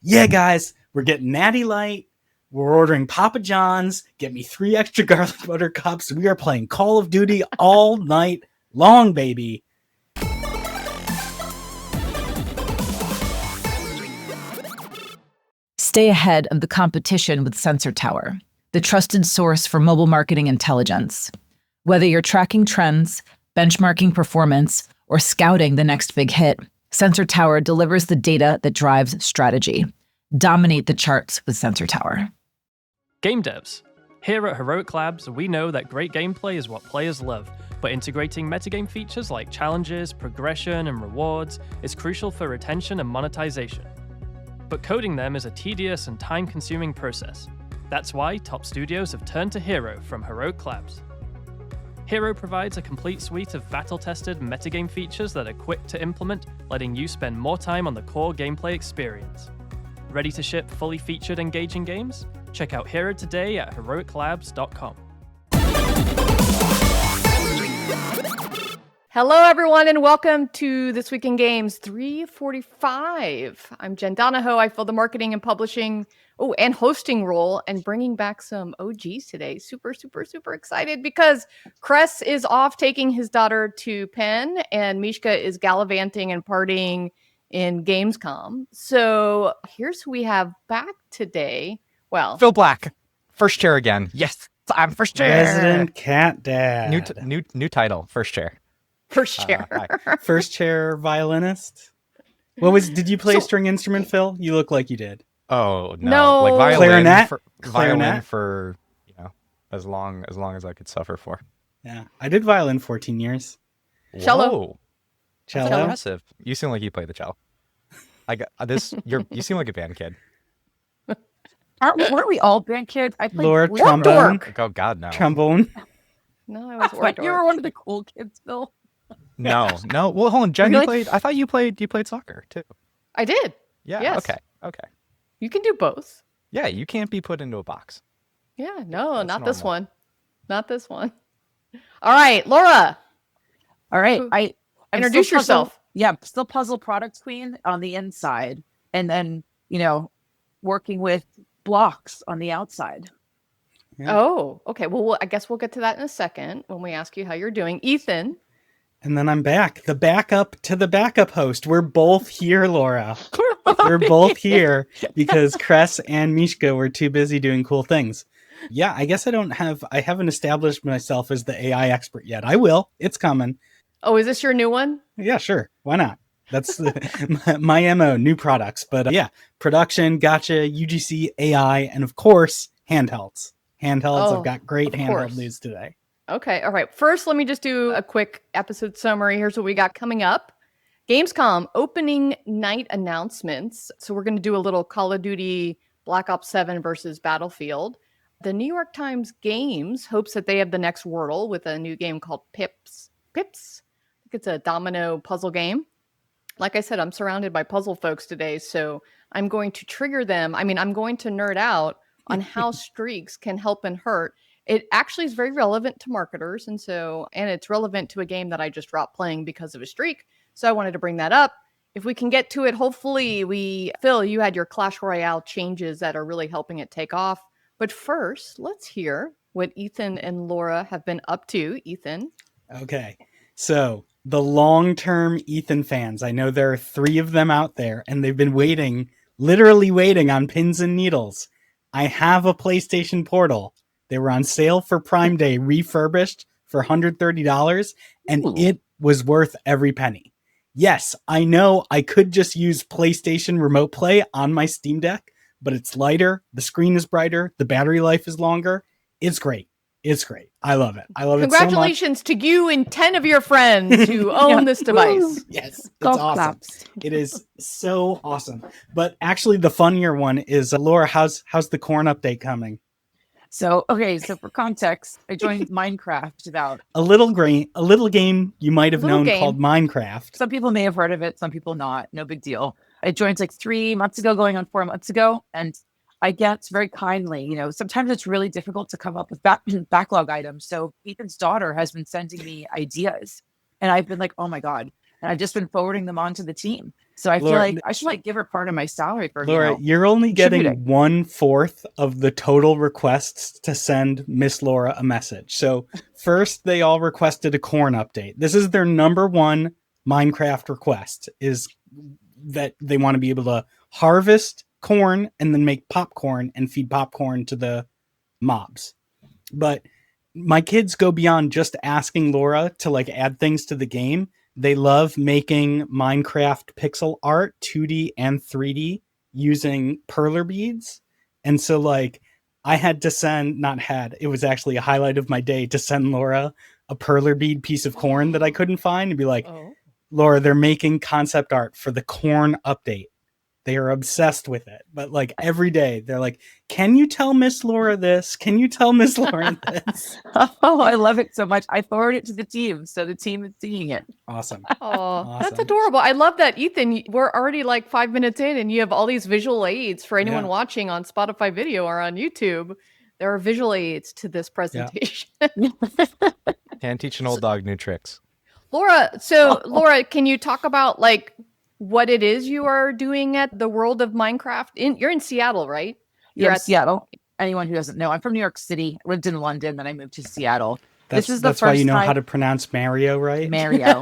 Yeah, guys, we're getting Natty Light. We're ordering Papa John's. Get me 3 extra garlic butter cups. We are playing Call of Duty all night long, baby. Stay ahead of the competition with Sensor Tower, the trusted source for mobile marketing intelligence. Whether you're tracking trends, benchmarking performance, or scouting the next big hit, Sensor Tower delivers the data that drives strategy. Dominate the charts with Sensor Tower. Game devs. Here at Heroic Labs, we know that great gameplay is what players love, but integrating metagame features like challenges, progression, and rewards is crucial for retention and monetization. But coding them is a tedious and time-consuming process. That's why top studios have turned to Hero from Heroic Labs. Hero provides a complete suite of battle-tested metagame features that are quick to implement, letting you spend more time on the core gameplay experience. Ready to ship fully featured, engaging games? Check out Hero today at heroiclabs.com. Hello, everyone, and welcome to This Week in Games 345. I'm Jen Donahoe. I fill the marketing and publishing, and hosting role, and bringing back some OGs today. Super excited because Cress is off taking his daughter to Penn, and Mishka is gallivanting and partying in Gamescom. So here's who we have back today. Well, Phil Black, first chair again. Yes, I'm first chair. Resident Cat Dad. New title, first chair. First chair. First chair violinist. Did you play a string instrument, Phil? You look like you did. Oh no, No. like violin. Clarinet? Violin Clarinet? for as long as I could suffer for. Yeah, I did violin 14 years. Cello. Whoa, that's Cello. impressive. You seem like you play the cello. I got this. You seem like a band kid. Weren't we all band kids? I played Laura, flute. trombone. Like, oh God, no. Trombone. No, I was What? You were one of the cool kids, Phil. No. Well, hold on, Jen. Really? You played. I thought you played soccer too. I did. Yeah. Yes. Okay. You can do both. Yeah, you can't be put into a box. Yeah, no, That's not this normal. one. Not this one. All right, Laura, All right. Who- I'm introduce still puzzle- yourself. Yeah, still puzzle product queen on the inside, and then working with blocks on the outside. Yeah. Oh, okay. Well, I guess we'll get to that in a second when we ask you how you're doing. Ethan. And then I'm back. The backup to the backup host. We're both here, Laura. We're both here because Cress and Mishka were too busy doing cool things. Yeah, I guess I haven't established myself as the AI expert yet. I will. It's coming. Oh, is this your new one? Yeah, sure. Why not? That's my MO, new products. But yeah, production, gotcha, UGC, AI, and of course, handhelds. Oh, I've got great of handheld course. news today. Okay. All right. First, let me just do a quick episode summary. Here's what we got coming up. Gamescom opening night announcements. So we're going to do a little Call of Duty Black Ops 7 versus Battlefield. The New York Times Games hopes that they have the next Wordle with a new game called Pips. I think it's a domino puzzle game. Like I said, I'm surrounded by puzzle folks today, so I'm going to trigger them. I'm going to nerd out on how streaks can help and hurt. It actually is very relevant to marketers, and it's relevant to a game that I just dropped playing because of a streak. So I wanted to bring that up. If we can get to it, hopefully Phil, you had your Clash Royale changes that are really helping it take off. But first, let's hear what Ethan and Laura have been up to. Ethan. Okay. So the long-term Ethan fans, I know there are 3 of them out there, and they've been literally waiting on pins and needles. I have a PlayStation Portal. They were on sale for Prime Day, refurbished for $130, and it was worth every penny. Yes, I know I could just use PlayStation Remote Play on my Steam Deck, but it's lighter, the screen is brighter, the battery life is longer. It's great. I love it. I love it so much. Congratulations to you and 10 of your friends who own this device. Yes, it's Golf awesome. claps. It is so awesome. But actually, the funnier one is Laura. How's the corn update coming? So for context, I joined Minecraft about. A little game you might have known called Minecraft. Some people may have heard of it, some people not. No big deal. I joined like 3 months ago, going on 4 months ago, and I get very kindly, sometimes it's really difficult to come up with backlog items. So Ethan's daughter has been sending me ideas, and I've been like, oh my God. and I've just been forwarding them on to the team. So I feel Laura- like I should like give her part of my salary for Laura, you're only contributing. getting 1/4 of the total requests to send Miss Laura a message. So first, they all requested a corn update. This is their number one Minecraft request, is that they want to be able to harvest corn and then make popcorn and feed popcorn to the mobs. But my kids go beyond just asking Laura to like add things to the game. They love making Minecraft pixel art, 2D and 3D, using perler beads. And so like I had to send, not had, it was actually a highlight of my day to send Laura a perler bead piece of corn that I couldn't find and be like, Laura, they're making concept art for the corn update. They are obsessed with it. But like every day they're like, can you tell Miss Laura this? Can you tell Miss Laura this? Oh, I love it so much. I forward it to the team, so the team is seeing it. Awesome. Oh, that's Awesome. adorable. I love that, Ethan. We're already like 5 minutes in and you have all these visual aids for anyone Yeah. watching on Spotify video or on YouTube. There are visual aids to this presentation. Can't teach an old dog new tricks. Laura, so Laura, can you talk about like what it is you are doing at the World of Minecraft? You're in Seattle, right? You're at Seattle. Anyone who doesn't know, I'm from New York City. I lived in London, then I moved to Seattle. This is the that's why first you know time- how to pronounce Mario, right? Mario.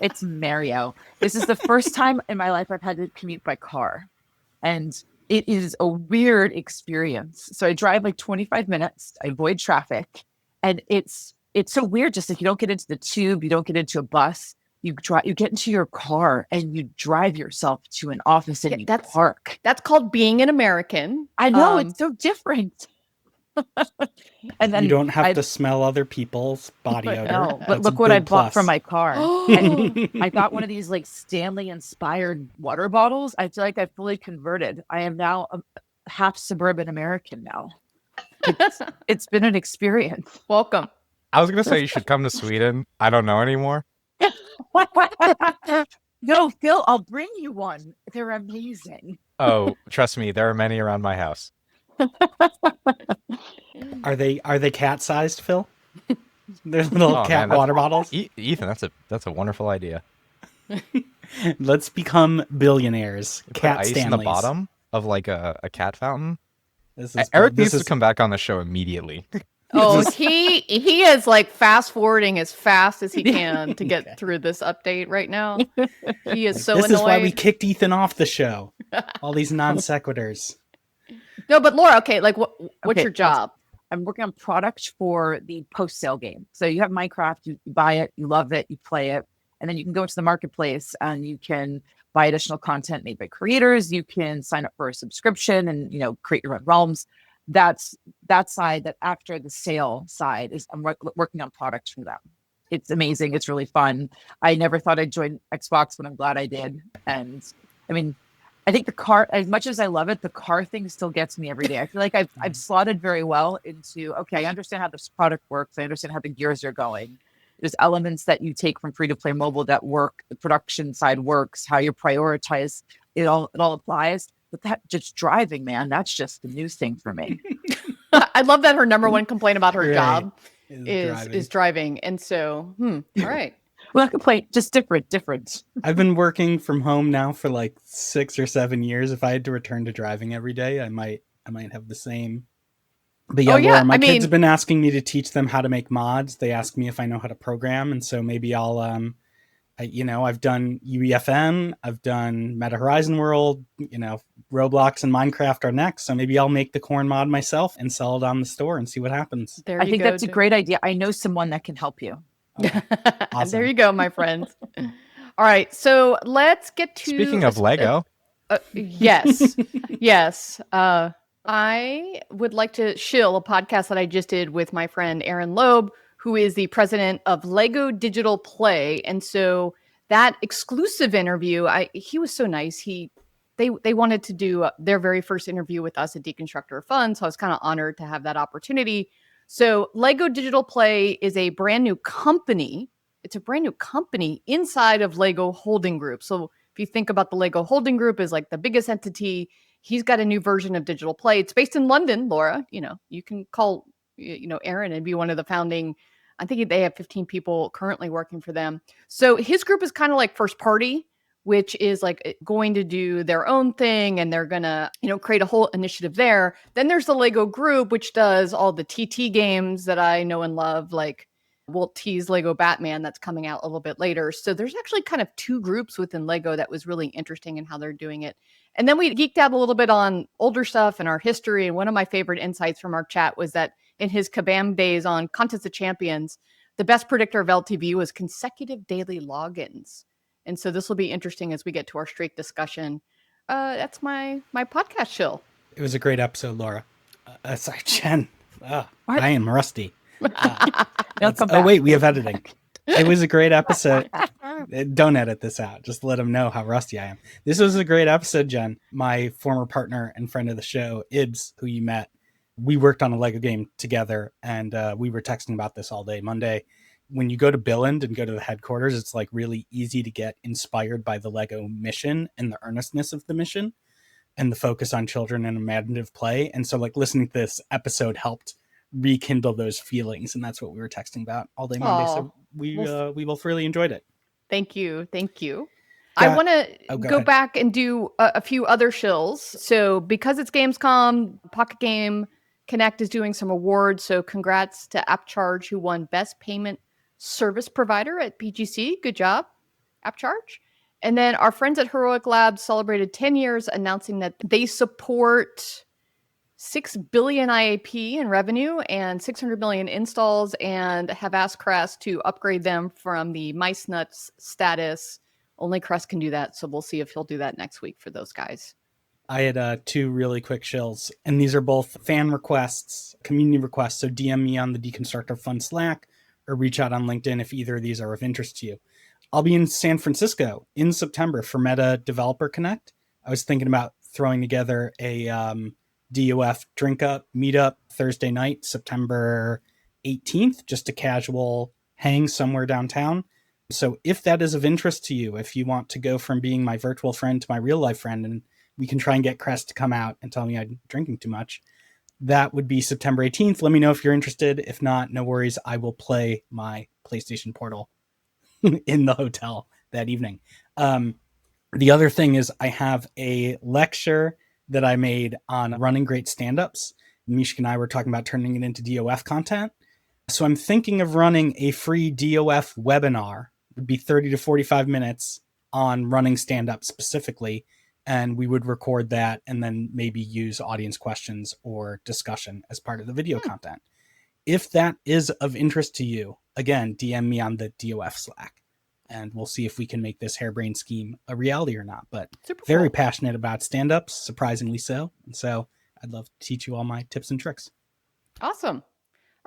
It's Mario. This is the first time in my life I've had to commute by car. And it is a weird experience. So I drive like 25 minutes. I avoid traffic. And it's so weird. Just like you don't get into the tube, you don't get into a bus. You get into your car and you drive yourself to an office and you park. That's called being an American. I know, it's so different. And then you don't have to smell other people's body odor. No, but That's look a what I big bought plus. for my car. And I got one of these like Stanley inspired water bottles. I feel like I fully converted. I am now a half suburban American now. It's been an experience. Welcome. I was gonna say you should come to Sweden. I don't know anymore. No, Phil, I'll bring you one. They're amazing. Oh, trust me, there are many around my house. Are they cat sized, Phil? They're little Oh, cat man, water bottles. Ethan, that's a wonderful idea. Let's become billionaires. Put Cat ice Stanleys. in the bottom of like a cat fountain. This is Eric good. needs to come back on the show immediately. Oh, he is like fast forwarding as fast as he can to get through this update right now. He is so This annoyed. is why we kicked Ethan off the show. All these non sequiturs. No, but Laura, okay, like what's Okay, your job? I'm working on product for the post-sale game. So you have Minecraft, you buy it, you love it, you play it, and then you can go into the marketplace and you can buy additional content made by creators. You can sign up for a subscription and, create your own realms. That's that side. That after the sale side is I'm working on products for them. It's amazing. It's really fun. I never thought I'd join Xbox, but I'm glad I did. And I mean, I think the car, as much as I love it, the car thing still gets me every day. I feel like I've slotted very well into, okay, I understand how this product works. I understand how the gears are going. There's elements that you take from free-to-play mobile that work. The production side works. How you prioritize it all applies. But that just driving, man, that's just the news thing for me. I love that her number one complaint about her Right. job Driving. is driving. And so, all right. Well, not complaint, just different. I've been working from home now for like 6 or 7 years. If I had to return to driving every day, I might have the same. But yeah, Oh, yeah, Laura, my I kids mean- have been asking me to teach them how to make mods. They ask me if I know how to program, and so maybe I'll I've done UEFN, I've done Meta Horizon World, Roblox and Minecraft are next. So maybe I'll make the corn mod myself and sell it on the store and see what happens. There I you think go, that's a Jim. great idea. I know someone that can help you. Awesome. There you go, my friends. All right, so let's get to Speaking of Lego, yes. Yes. I would like to shill a podcast that I just did with my friend Aaron Loeb, who is the president of Lego Digital Play. And so that exclusive interview, he was so nice. They wanted to do their very first interview with us at Deconstructor Fun. So I was kind of honored to have that opportunity. So Lego Digital Play is a brand new company. It's a brand new company inside of Lego Holding Group. So if you think about the Lego Holding Group as like the biggest entity, he's got a new version of Digital Play. It's based in London, Laura. You can call, Aaron and be one of the founding I think they have 15 people currently working for them. So his group is kind of like first party, which is like going to do their own thing, and they're going to, create a whole initiative there. Then there's the Lego group, which does all the TT games that I know and love, like we'll tease Lego Batman that's coming out a little bit later. So there's actually kind of two groups within Lego that was really interesting in how they're doing it. And then we geeked out a little bit on older stuff and our history. And one of my favorite insights from our chat was that in his Kabam days on Contest of Champions, the best predictor of LTV was consecutive daily logins. And so this will be interesting as we get to our streak discussion. That's my podcast shill. It was a great episode, Laura. Sorry, Jen. I am rusty. Wait, we have editing. It was a great episode. Don't edit this out. Just let them know how rusty I am. This was a great episode, Jen. My former partner and friend of the show, Ibs, who you met, we worked on a Lego game together, and we were texting about this all day Monday. When you go to Billund and go to the headquarters, it's like really easy to get inspired by the Lego mission and the earnestness of the mission and the focus on children and imaginative play. And so like listening to this episode helped rekindle those feelings. And that's what we were texting about all day Monday. So we both really enjoyed it. Thank you. Yeah. I want to go back and do a few other shills. So because it's Gamescom, Pocket Game Connect is doing some awards. So congrats to AppCharge, who won Best Payment Service Provider at PGC. Good job, AppCharge. And then our friends at Heroic Labs celebrated 10 years, announcing that they support 6 billion IAP in revenue and 600 million installs, and have asked Crest to upgrade them from the Mice Nuts status. Only Crest can do that, so we'll see if he'll do that next week for those guys. I had two really quick shills, and these are both fan requests, community requests, so DM me on the Deconstructor Fund Slack or reach out on LinkedIn if either of these are of interest to you. I'll be in San Francisco in September for Meta Developer Connect. I was thinking about throwing together a DOF drink up meetup Thursday night, September 18th, just a casual hang somewhere downtown. So if that is of interest to you, if you want to go from being my virtual friend to my real life friend, and we can try and get Crest to come out and tell me I'm drinking too much, that would be September 18th. Let me know if you're interested. If not, no worries. I will play my PlayStation Portal in the hotel that evening. The other thing is I have a lecture that I made on running great stand-ups. Mishka and I were talking about turning it into DOF content. So I'm thinking of running a free DOF webinar. It would be 30 to 45 minutes on running stand-up specifically. And we would record that and then maybe use audience questions or discussion as part of the video content. If that is of interest to you, again, DM me on the DOF Slack, and we'll see if we can make this harebrained scheme a reality or not. But very passionate about stand-ups, surprisingly so. And so I'd love to teach you all my tips and tricks. Awesome. All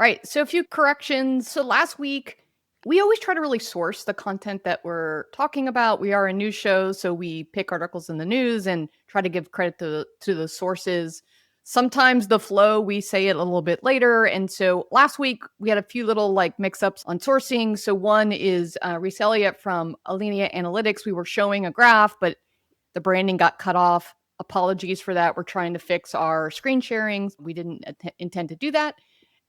right. So a few corrections. So last week, we always try to really source the content that we're talking about. We are a news show, so we pick articles in the news and try to give credit to the sources. Sometimes the flow, we say it a little bit later. And so last week, we had a few little mix-ups on sourcing. So one is Reese Elliott from Alinea Analytics. We were showing a graph, but the branding got cut off. Apologies for that. We're trying to fix our screen sharing. We didn't intend to do that.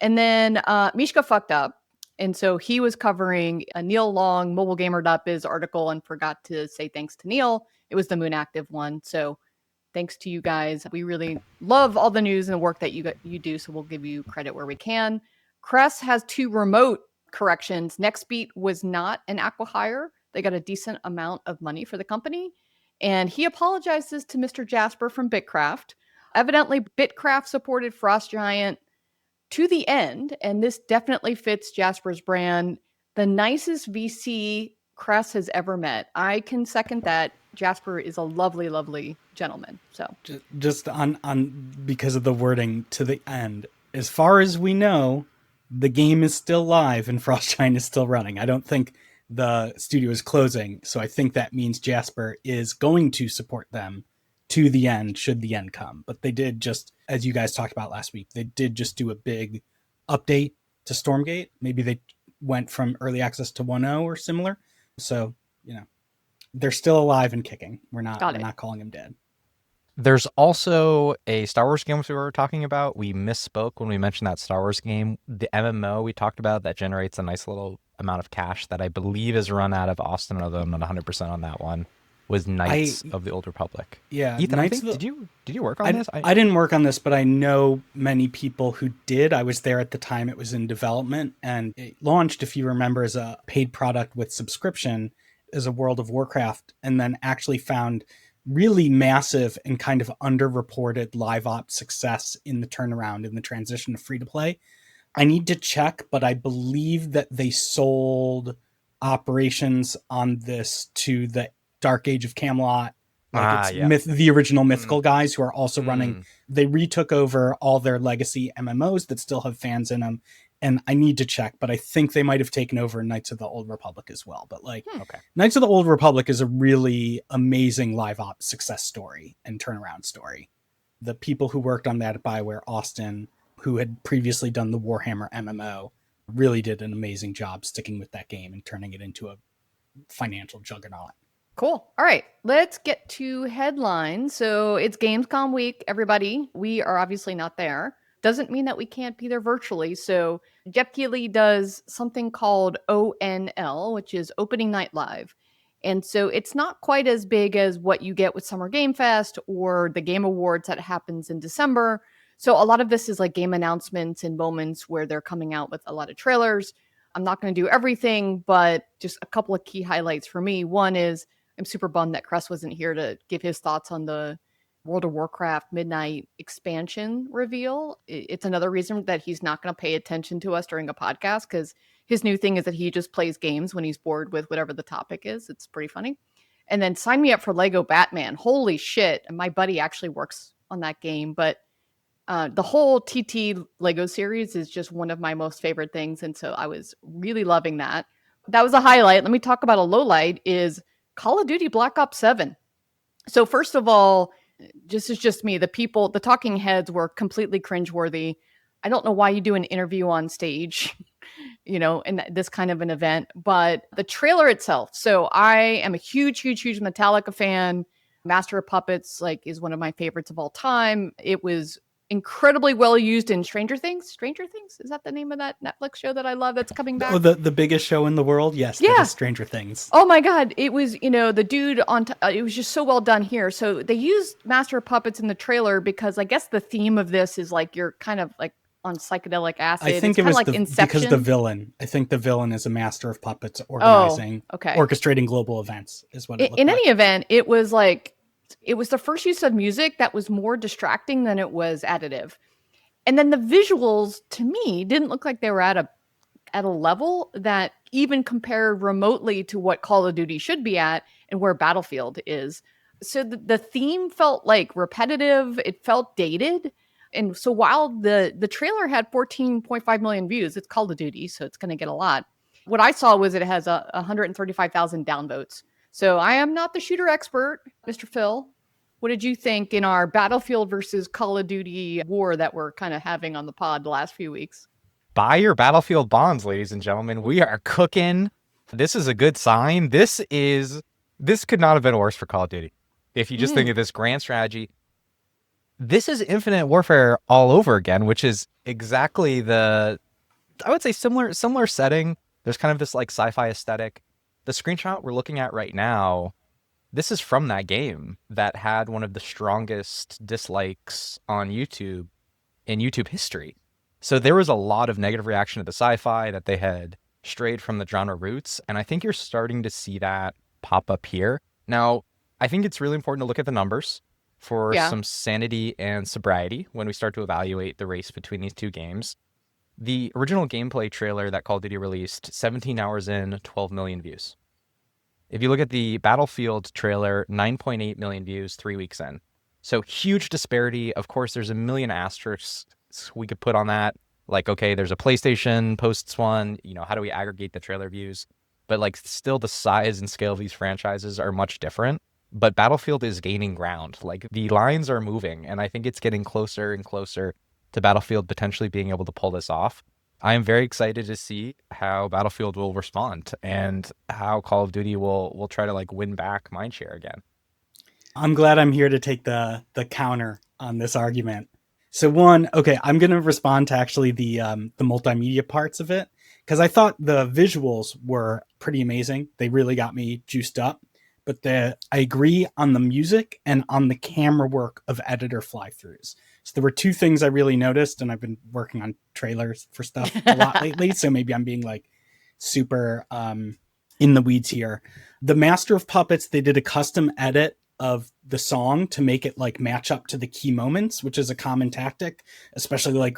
And then Mishka fucked up. And so he was covering a Neil Long mobilegamer.biz article and forgot to say thanks to Neil. It was the Moon Active one. So thanks to you guys. We really love all the news and the work that you do. So we'll give you credit where we can. Crest has 2 remote corrections. Nextbeat was not an acqui-hire. They got a decent amount of money for the company. And he apologizes to Mr. Jasper from Bitcraft. Evidently, Bitcraft supported Frost Giant to the end, and this definitely fits Jasper's brand. The nicest VC Crest has ever met. I can second that. Jasper is a lovely, lovely gentleman. So just on because of the wording to the end, as far as we know, the game is still live and Frost Giant is still running. I don't think the studio is closing, so I think that means Jasper is going to support them to the end, should the end come. But they did just, as you guys talked about last week, they did just do a big update to Stormgate. Maybe they went from early access to 1.0 or similar. So, they're still alive and kicking. We're not calling them dead. There's also a Star Wars game we were talking about. We misspoke when we mentioned that Star Wars game. The MMO we talked about that generates a nice little amount of cash that I believe is run out of Austin, although I'm not 100% on that one, was Knights of the Old Republic. Yeah, Ethan, Knights I think, of the... did you work on this? I didn't work on this, but I know many people who did. I was there at the time it was in development, and it launched, if you remember, as a paid product with subscription as a World of Warcraft, and then actually found really massive and kind of underreported live ops success in the turnaround in the transition to free to play. I need to check, but I believe that they sold operations on this to the Dark Age of Camelot, like the original mythical guys who are also running. They retook over all their legacy MMOs that still have fans in them. And I need to check, but I think they might have taken over Knights of the Old Republic as well. But like, Knights of the Old Republic is a really amazing live ops success story and turnaround story. The people who worked on that at BioWare Austin, who had previously done the Warhammer MMO, really did an amazing job sticking with that game and turning it into a financial juggernaut. Cool. All right, let's get to headlines. So it's Gamescom week, everybody. We are obviously not there. Doesn't mean that we can't be there virtually. So Jeff Keighley does something called ONL, which is Opening Night Live. And so it's not quite as big as what you get with Summer Game Fest or the Game Awards that happens in December. So a lot of this is like game announcements and moments where they're coming out with a lot of trailers. I'm not going to do everything, but just a couple of key highlights for me. One is I'm super bummed that Cress wasn't here to give his thoughts on the World of Warcraft Midnight expansion reveal. It's another reason that he's not going to pay attention to us during a podcast, because his new thing is that he just plays games when he's bored with whatever the topic is. It's pretty funny. And then sign me up for Lego Batman. Holy shit. And my buddy actually works on that game. But the whole TT Lego series is just one of my most favorite things. And so I was really loving that. That was a highlight. Let me talk about a lowlight is Call of Duty Black Ops 7. So first of all, this is just me. The talking heads were completely cringeworthy. I don't know why you do an interview on stage, in this kind of an event, but the trailer itself. So I am a huge, huge, huge Metallica fan. Master of Puppets, is one of my favorites of all time. It was incredibly well used in Stranger Things. Stranger Things? Is that the name of that Netflix show that I love that's coming back? Oh, the biggest show in the world? Yes, yeah. That is Stranger Things. Oh my God. It was, the dude it was just so well done here. So they used Master of Puppets in the trailer because I guess the theme of this is you're kind of on psychedelic acid. I think it's it was like Inception. Because the villain. I think the villain is a master of puppets organizing, orchestrating global events is what it looked in like. any event, it was it was the first use of music that was more distracting than it was additive. And then the visuals, to me, didn't look like they were at a level that even compared remotely to what Call of Duty should be at and where Battlefield is. So the theme felt repetitive. It felt dated. And so while the trailer had 14.5 million views, it's Call of Duty, so it's going to get a lot. What I saw was it has 135,000 downvotes. So I am not the shooter expert, Mr. Phil. What did you think in our Battlefield versus Call of Duty war that we're kind of having on the pod the last few weeks? Buy your Battlefield bonds, ladies and gentlemen. We are cooking. This is a good sign. This could not have been worse for Call of Duty. If you just think of this grand strategy, this is Infinite Warfare all over again, which is exactly I would say similar setting. There's kind of this sci-fi aesthetic. The screenshot we're looking at right now, this is from that game that had one of the strongest dislikes on YouTube in YouTube history. So there was a lot of negative reaction to the sci-fi, that they had strayed from the genre roots. And I think you're starting to see that pop up here. Now, I think it's really important to look at the numbers for some sanity and sobriety when we start to evaluate the race between these two games. The original gameplay trailer that Call of Duty released, 17 hours in, 12 million views. If you look at the Battlefield trailer, 9.8 million views 3 weeks in. So huge disparity. Of course, there's a million asterisks we could put on that. Okay, there's a PlayStation posts one. How do we aggregate the trailer views? But still the size and scale of these franchises are much different. But Battlefield is gaining ground. The lines are moving, and I think it's getting closer and closer to Battlefield potentially being able to pull this off. I am very excited to see how Battlefield will respond and how Call of Duty will try to win back mindshare again. I'm glad I'm here to take the counter on this argument. So one, okay, I'm gonna respond to actually the multimedia parts of it because I thought the visuals were pretty amazing. They really got me juiced up. But I agree on the music and on the camera work of editor fly-throughs. So there were two things I really noticed, and I've been working on trailers for stuff a lot lately. So maybe I'm being like super in the weeds here. The Master of Puppets, they did a custom edit of the song to make it like match up to the key moments, which is a common tactic, especially like,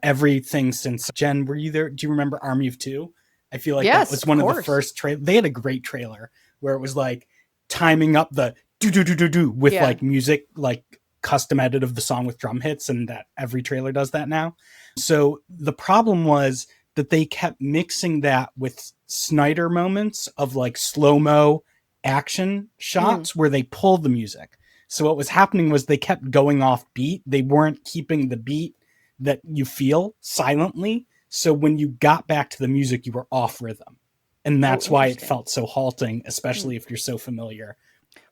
everything since Jen, were you there? Do you remember Army of Two? I feel like Yes, that was one of of the course. first they had a great trailer where it was like timing up the do with Yeah. like music, like custom edit of the song with drum hits, and that every trailer does that now. So the problem was that they kept mixing that with Snyder moments of like slow-mo action shots where they pulled the music. So what was happening was they kept going off beat. They weren't keeping the beat that you feel silently. So when you got back to the music, you were off rhythm. And that's why it interesting. felt so halting, especially if you're so familiar.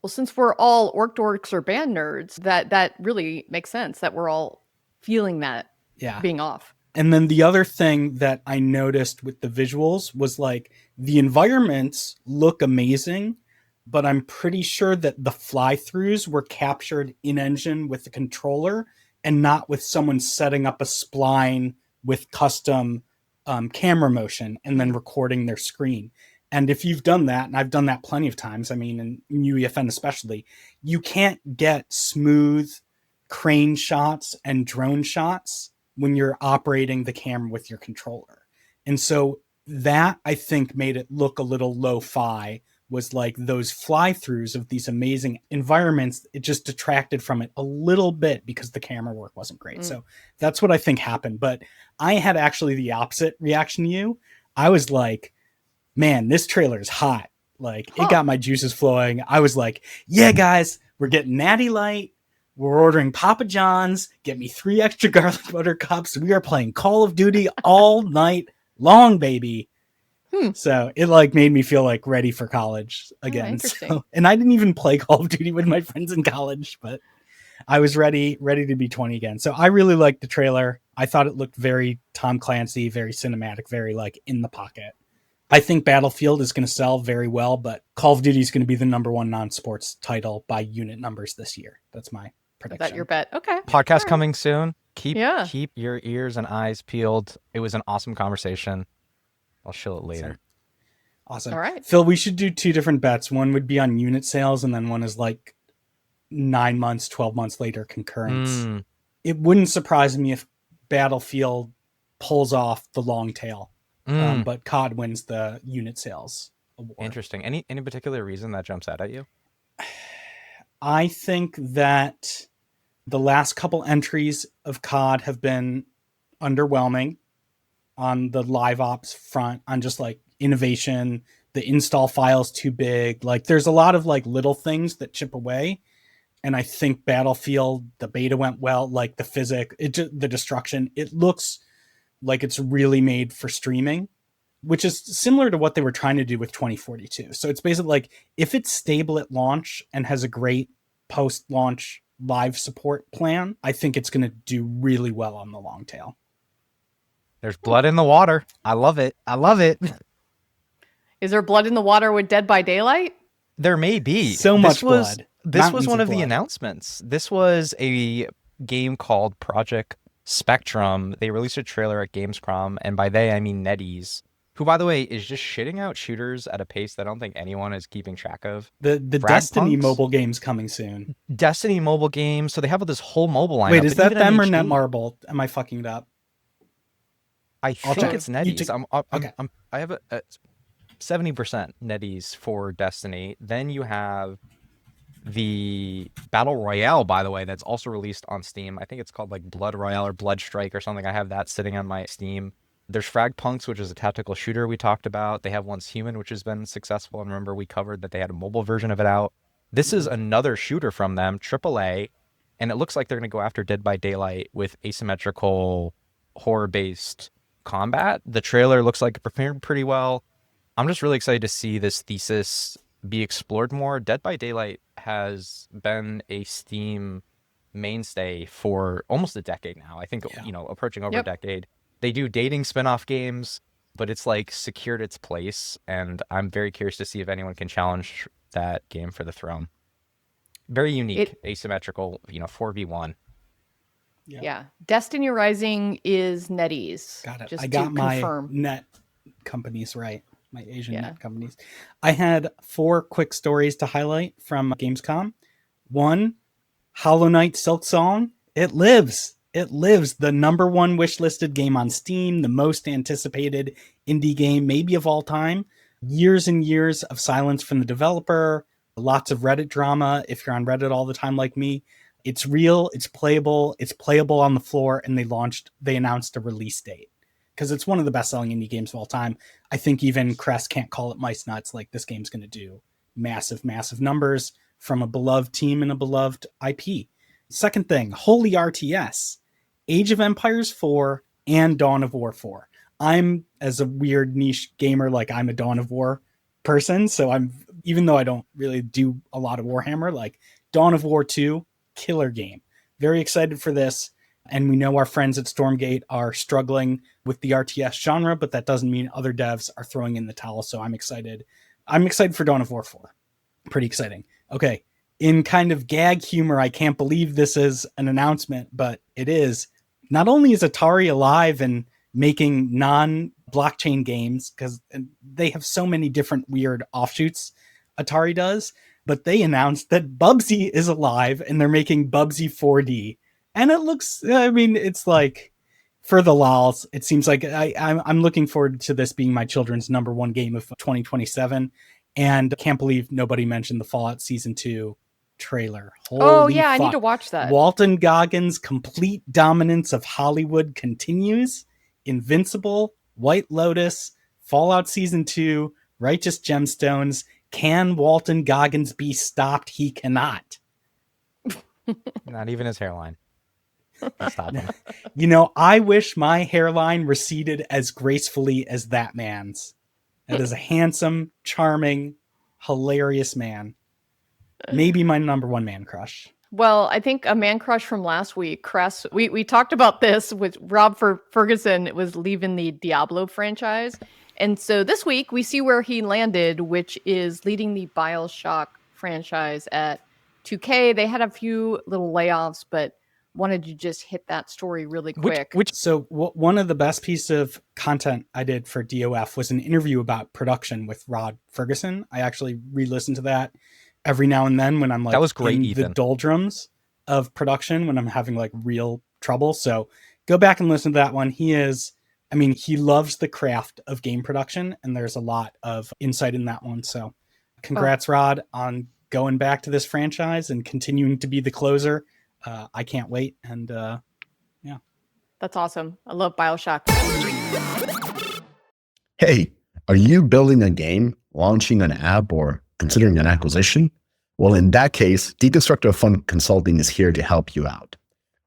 Well, since we're all orc dorks or band nerds, that really makes sense that we're all feeling that Yeah. being off. And then the other thing that I noticed with the visuals was like the environments look amazing, but I'm pretty sure that the fly-throughs were captured in engine with the controller and not with someone setting up a spline with custom camera motion and then recording their screen. And if you've done that, and I've done that plenty of times, I mean, in UEFN especially, you can't get smooth crane shots and drone shots when you're operating the camera with your controller. And so that, I think, made it look a little lo-fi, was like those fly-throughs of these amazing environments. It just detracted from it a little bit because the camera work wasn't great. So that's what I think happened. But I had actually the opposite reaction to you. I was like, man, this trailer is hot. Like, it got my juices flowing. I was like, yeah, guys, we're getting Natty Light. We're ordering Papa John's. Get me 3 extra garlic butter cups. We are playing Call of Duty all night long, baby. So it like made me feel like ready for college again. Interesting. And I didn't even play Call of Duty with my friends in college, but I was ready to be 20 again. So I really liked the trailer. I thought it looked very Tom Clancy, very cinematic, very like in the pocket. I think Battlefield is going to sell very well, but Call of Duty is going to be the #1 non-sports title by unit numbers this year. That's my prediction. Is that your bet? Okay. Podcast coming soon. Keep Yeah. your ears and eyes peeled. It was an awesome conversation. I'll show it later. Awesome. All right. Phil, we should do 2 different bets. One would be on unit sales, and then one is like 9 months, 12 months later concurrence. It wouldn't surprise me if Battlefield pulls off the long tail, but COD wins the unit sales award. Interesting. Any particular reason that jumps out at you? I think that the last couple entries of COD have been underwhelming on the live ops front, on just like innovation. The install file's too big. Like, there's a lot of like little things that chip away. And I think Battlefield, the beta went well, like the the destruction, it looks like it's really made for streaming, which is similar to what they were trying to do with 2042. So it's basically like, if it's stable at launch and has a great post-launch live support plan, I think it's going to do really well on the long tail. There's blood in the water. I love it. I love it. Is there blood in the water with Dead by Daylight? There may be. So much blood. This Mountains was one of of the blood. announcements. This was a game called Project Spectrum. They released a trailer at Gamescom, and by they I mean NetEase, who, by the way, is just shitting out shooters at a pace that I don't think anyone is keeping track of. The Frag Destiny Punks? mobile game's coming soon. Destiny mobile games. So they have this whole mobile lineup. Wait, is but that even them or MHD, Netmarble? Am I fucking it up? I think check. it's You NetEase. okay. I have a 70% NetEase for Destiny. Then you have the Battle Royale, by the way, that's also released on Steam. I think it's called like Blood Royale or Blood Strike or something. I have that sitting on my Steam. There's Frag Punks, which is a tactical shooter we talked about. They have Once Human, which has been successful. And remember, we covered that they had a mobile version of it out. This is another shooter from them, AAA. And it looks like they're going to go after Dead by Daylight with asymmetrical, horror-based combat. The trailer looks like it prepared pretty well. I'm just really excited to see this thesis be explored more. Dead by Daylight has been a Steam mainstay for almost a decade now. I think, approaching over a decade. They do dating spin-off games, but it's like secured its place, and I'm very curious to see if anyone can challenge that game for the throne. Very unique, asymmetrical, 4v1. Yeah. Destiny Rising is NetEase. Got it. Just I got to my confirm. net companies right. My Asian net companies. I had 4 quick stories to highlight from Gamescom. 1, Hollow Knight Silksong. It lives. It lives. The #1 wishlisted game on Steam, the most anticipated indie game maybe of all time. Years and years of silence from the developer. Lots of Reddit drama if you're on Reddit all the time like me. It's real, it's playable on the floor, and they announced a release date. Because it's one of the best-selling indie games of all time. I think even Crest can't call it mice nuts. Like, this game's going to do massive, massive numbers from a beloved team and a beloved IP. Second thing, Holy RTS, Age of Empires 4 and Dawn of War 4. I'm, as a weird niche gamer, like, I'm a Dawn of War person, so even though I don't really do a lot of Warhammer, like, Dawn of War 2, killer game. Very excited for this. And we know our friends at Stormgate are struggling with the RTS genre, but that doesn't mean other devs are throwing in the towel. So I'm excited. I'm excited for Dawn of War 4. Pretty exciting. Okay. In kind of gag humor, I can't believe this is an announcement, but it is. Not only is Atari alive and making non-blockchain games, because they have so many different weird offshoots Atari does, but they announced that Bubsy is alive and they're making Bubsy 4D. And it looks, it's like, for the lols, it seems like I'm looking forward to this being my children's #1 game of 2027. And can't believe nobody mentioned the Fallout Season 2 trailer. Holy fuck. I need to watch that. Walton Goggins' complete dominance of Hollywood continues. Invincible, White Lotus, Fallout Season 2, Righteous Gemstones. Can Walton Goggins be stopped? He cannot. Not even his hairline. Stop him. I wish my hairline receded as gracefully as that man's. That is a handsome, charming, hilarious man. Maybe my #1 man crush. Well, I think a man crush from last week, Cress, we talked about this with Rob Ferguson was leaving the Diablo franchise. And so this week we see where he landed, which is leading the BioShock franchise at 2K. They had a few little layoffs, but wanted to just hit that story really quick. One of the best pieces of content I did for DOF was an interview about production with Rod Ferguson. I actually re-listen to that every now and then when I'm like, that was great, in Ethan. the doldrums of production, when I'm having like real trouble. So go back and listen to that one. He loves the craft of game production, and there's a lot of insight in that one. So congrats, Rod, on going back to this franchise and continuing to be the closer. I can't wait. And yeah. That's awesome. I love BioShock. Hey, are you building a game, launching an app, or considering an acquisition? Well, in that case, Deconstructor Fund Consulting is here to help you out.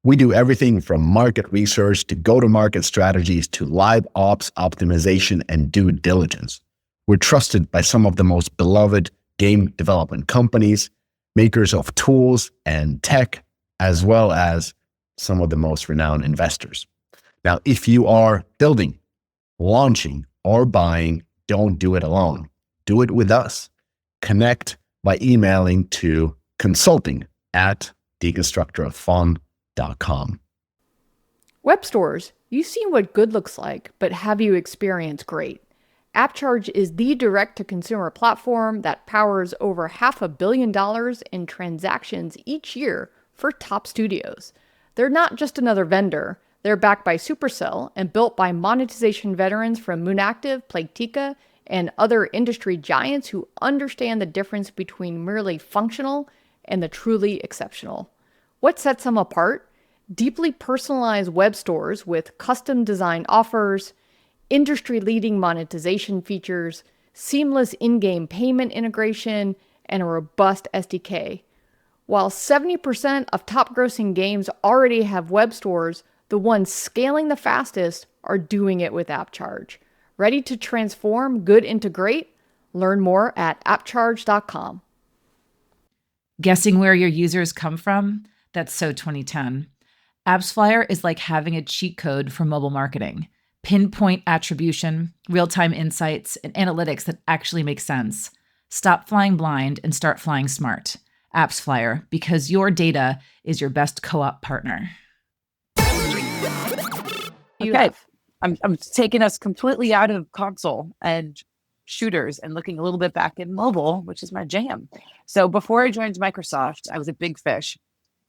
We do everything from market research to go-to-market strategies to live ops optimization and due diligence. We're trusted by some of the most beloved game development companies, makers of tools and tech, as well as some of the most renowned investors. Now, if you are building, launching, or buying, don't do it alone. Do it with us. Connect by emailing to consulting@deconstructorofun.com. Web stores. You've seen what good looks like, but have you experienced great? AppCharge is the direct-to-consumer platform that powers over $500 million in transactions each year for top studios. They're not just another vendor. They're backed by Supercell and built by monetization veterans from Moonactive, Playtika, and other industry giants who understand the difference between merely functional and the truly exceptional. What sets them apart? Deeply personalized web stores with custom design offers, industry-leading monetization features, seamless in-game payment integration, and a robust SDK. While 70% of top-grossing games already have web stores, the ones scaling the fastest are doing it with AppCharge. Ready to transform good into great? Learn more at appcharge.com. Guessing where your users come from? That's so 2010. AppsFlyer is like having a cheat code for mobile marketing. Pinpoint attribution, real-time insights, and analytics that actually make sense. Stop flying blind and start flying smart. AppsFlyer, because your data is your best co-op partner. Okay, I'm taking us completely out of console and shooters and looking a little bit back in mobile, which is my jam. So before I joined Microsoft, I was at Big Fish.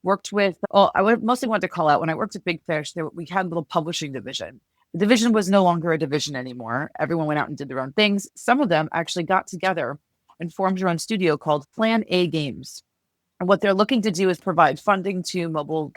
Worked with, mostly wanted to call out when I worked at Big Fish, we had a little publishing division. The division was no longer a division anymore. Everyone went out and did their own things. Some of them actually got together and formed their own studio called Plan A Games. And what they're looking to do is provide funding to mobile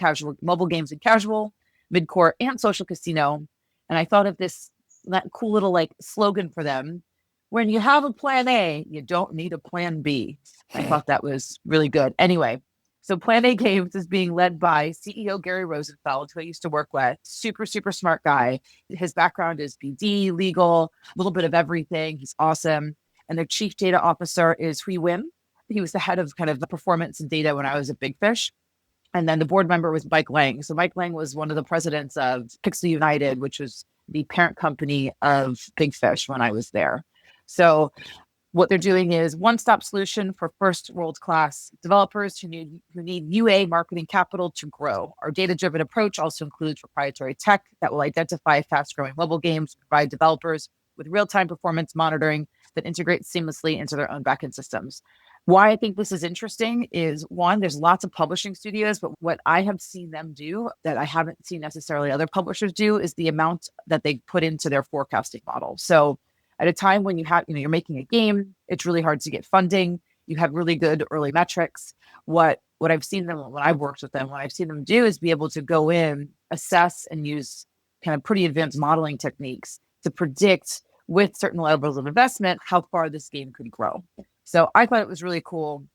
games and casual, mid-core, and social casino. And I thought of that cool little like slogan for them. When you have a plan A, you don't need a plan B. I thought that was really good. Anyway, so Plan A Games is being led by CEO Gary Rosenfeld, who I used to work with. Super, super smart guy. His background is BD, legal, a little bit of everything. He's awesome. And their chief data officer is Hui Wim. He was the head of kind of the performance and data when I was at Big Fish. And then the board member was Mike Lang. So Mike Lang was one of the presidents of Pixel United, which was the parent company of Big Fish when I was there. So what they're doing is one-stop solution for first world-class developers who need UA marketing capital to grow. Our data-driven approach also includes proprietary tech that will identify fast-growing mobile games, provide developers with real-time performance monitoring that integrates seamlessly into their own backend systems. Why I think this is interesting is, one, there's lots of publishing studios, but what I have seen them do that I haven't seen necessarily other publishers do is the amount that they put into their forecasting model. So at a time when you're making a game, it's really hard to get funding. You have really good early metrics. What I've seen them, when I've worked with them, what I've seen them do is be able to go in, assess, and use kind of pretty advanced modeling techniques to predict with certain levels of investment how far this game could grow. So I thought it was really cool.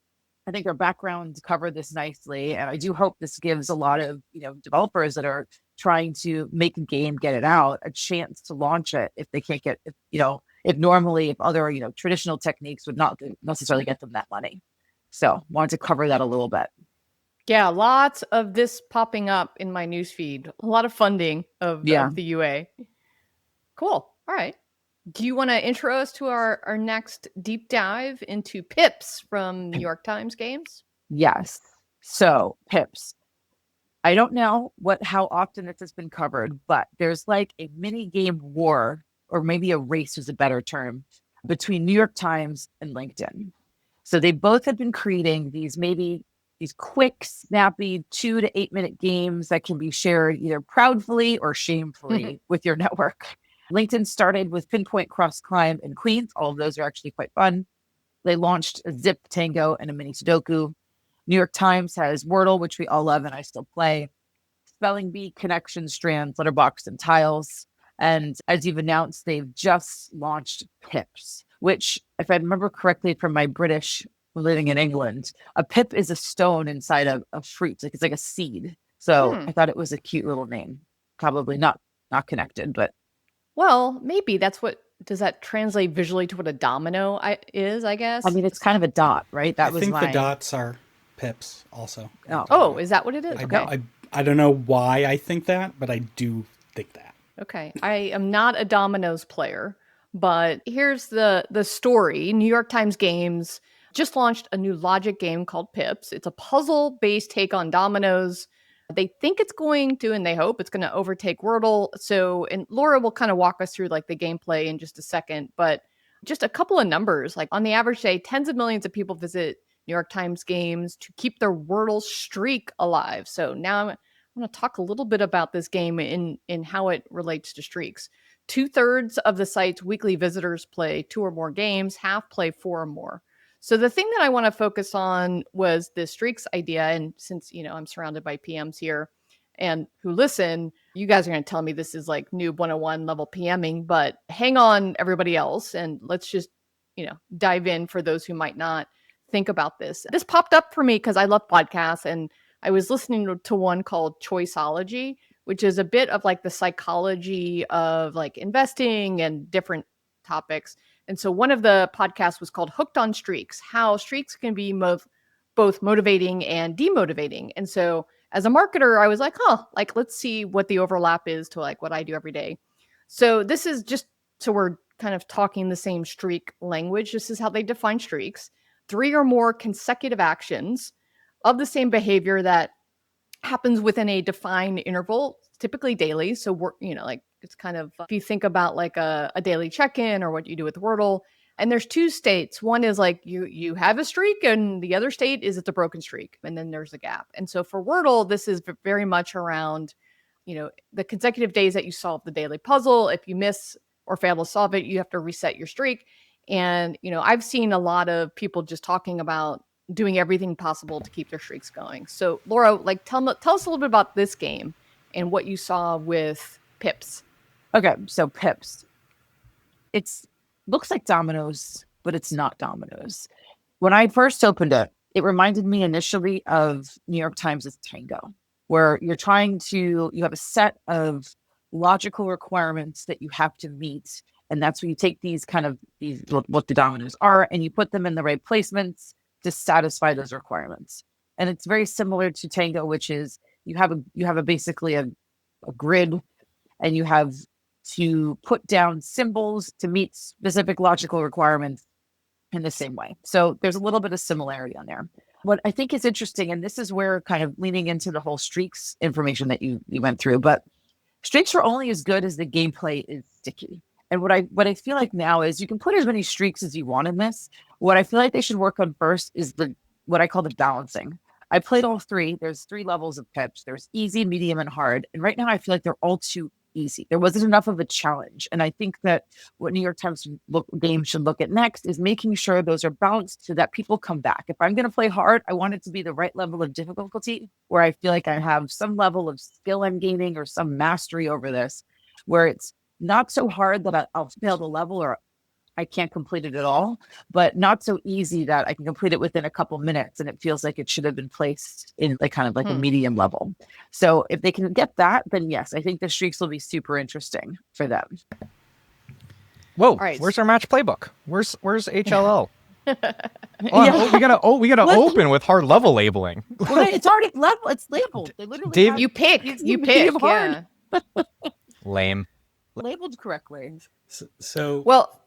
I think their background covered this nicely, and I do hope this gives a lot of developers that are trying to make a game, get it out, a chance to launch it if they can't get if other traditional techniques would not necessarily get them that money. So wanted to cover that a little bit. Yeah, lots of this popping up in my newsfeed. A lot of funding of the UA. Cool. All right. Do you want to intro us to our next deep dive into Pips from New York Times Games? Yes. So Pips. I don't know how often this has been covered, but there's like a mini game war, or maybe a race is a better term, between New York Times and LinkedIn. So they both have been creating these quick, snappy 2 to 8 minute games that can be shared either proudly or shamefully with your network. LinkedIn started with Pinpoint, Cross Climb, and Queens. All of those are actually quite fun. They launched a Zip, Tango, and a mini Sudoku. New York Times has Wordle, which we all love and I still play. Spelling Bee, Connection, Strands, Letterboxd, and Tiles. And as you've announced, they've just launched Pips, which, if I remember correctly from my British living in England, a pip is a stone inside of a fruit. It's like a seed. So I thought it was a cute little name. Probably not connected, but. Well, maybe does that translate visually to what a domino is, I guess? I mean, it's kind of a dot, right? I think the dots are pips also. Oh, is that what it is? I don't know why I think that, but I do think that. Okay. I am not a dominoes player, but here's the story. New York Times Games just launched a new logic game called Pips. It's a puzzle-based take on dominoes. They think it's going to, and they hope it's going to overtake Wordle. So, and Laura will kind of walk us through like the gameplay in just a second, but just a couple of numbers. Like on the average day, tens of millions of people visit New York Times Games to keep their Wordle streak alive. So now I'm going to talk a little bit about this game in how it relates to streaks. 2/3 of the site's weekly visitors play 2 or more games, half play 4 or more. So the thing that I want to focus on was the streaks idea. And since, I'm surrounded by PMs here and who listen, you guys are going to tell me this is like noob 101 level PMing, but hang on everybody else. And let's just, dive in for those who might not think about this. This popped up for me because I love podcasts, and I was listening to one called Choiceology, which is a bit of like the psychology of like investing and different topics. And so one of the podcasts was called Hooked on Streaks, how streaks can be both motivating and demotivating. And so as a marketer, I was like, like, let's see what the overlap is to like what I do every day. So this is just, so we're kind of talking the same streak language. This is how they define streaks: 3 or more consecutive actions of the same behavior that happens within a defined interval, typically daily. So we're, like, it's kind of, if you think about like a daily check-in or what you do with Wordle, and there's 2 states. One is like you have a streak, and the other state is it's a broken streak, and then there's a gap. And so for Wordle, this is very much around, the consecutive days that you solve the daily puzzle. If you miss or fail to solve it, you have to reset your streak. And, I've seen a lot of people just talking about doing everything possible to keep their streaks going. So Laura, like, tell us a little bit about this game and what you saw with Pips. Okay, so Pips. It's looks like dominoes, but it's not dominoes. When I first opened it, it reminded me initially of New York Times' Tango, where you have a set of logical requirements that you have to meet. And that's when you take these what the dominoes are, and you put them in the right placements to satisfy those requirements. And it's very similar to Tango, which is you have basically a grid, and you have to put down symbols to meet specific logical requirements in the same way. So there's a little bit of similarity on there. What I think is interesting, and this is where kind of leaning into the whole streaks information that you went through, but streaks are only as good as the gameplay is sticky. And what I feel like now is you can put as many streaks as you want in this. What I feel like they should work on first is what I call the balancing. I played all 3. There's 3 levels of Pips. There's easy, medium, and hard. And right now I feel like they're all too easy. There wasn't enough of a challenge. And I think that what New York Times games should look at next is making sure those are balanced so that people come back. If I'm going to play hard, I want it to be the right level of difficulty where I feel like I have some level of skill I'm gaining or some mastery over this, where it's not so hard that I'll fail the level or I can't complete it at all, but not so easy that I can complete it within a couple minutes and it feels like it should have been placed in like kind of like a medium level. So if they can get that, then yes, I think the streaks will be super interesting for them. Whoa, right. Where's our match playbook? Where's HLL? We gotta open with hard level labeling. Well, it's already level. It's labeled. They literally Dave, you pick. Yeah. Lame. Labeled correctly. So well,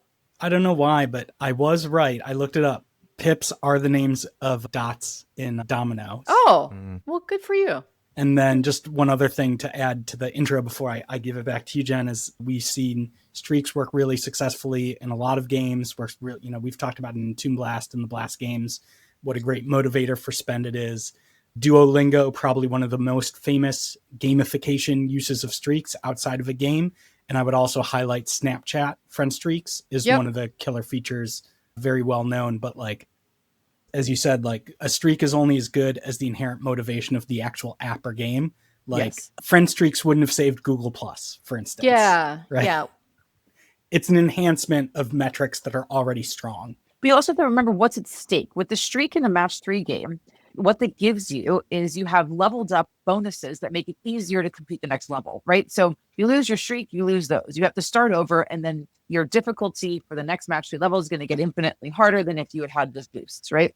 I don't know why, but I was right. I looked it up. Pips are the names of dots in dominoes. Oh, well, good for you. And then just one other thing to add to the intro before I give it back to you, Jen, is we've seen streaks work really successfully in a lot of games. We've talked about in Toon Blast and the Blast games, what a great motivator for spend it is. Duolingo, probably one of the most famous gamification uses of streaks outside of a game. And I would also highlight Snapchat friend streaks is one of the killer features, very well known. But like, as you said, like a streak is only as good as the inherent motivation of the actual app or game. Like friend streaks wouldn't have saved Google Plus, for instance. Yeah. Right? Yeah. It's an enhancement of metrics that are already strong. But you also have to remember what's at stake. With the streak in a match 3 game, what that gives you is you have leveled up bonuses that make it easier to complete the next level, right? So if you lose your streak, you lose those. You have to start over, and then your difficulty for the next match 3 level is going to get infinitely harder than if you had those boosts, right?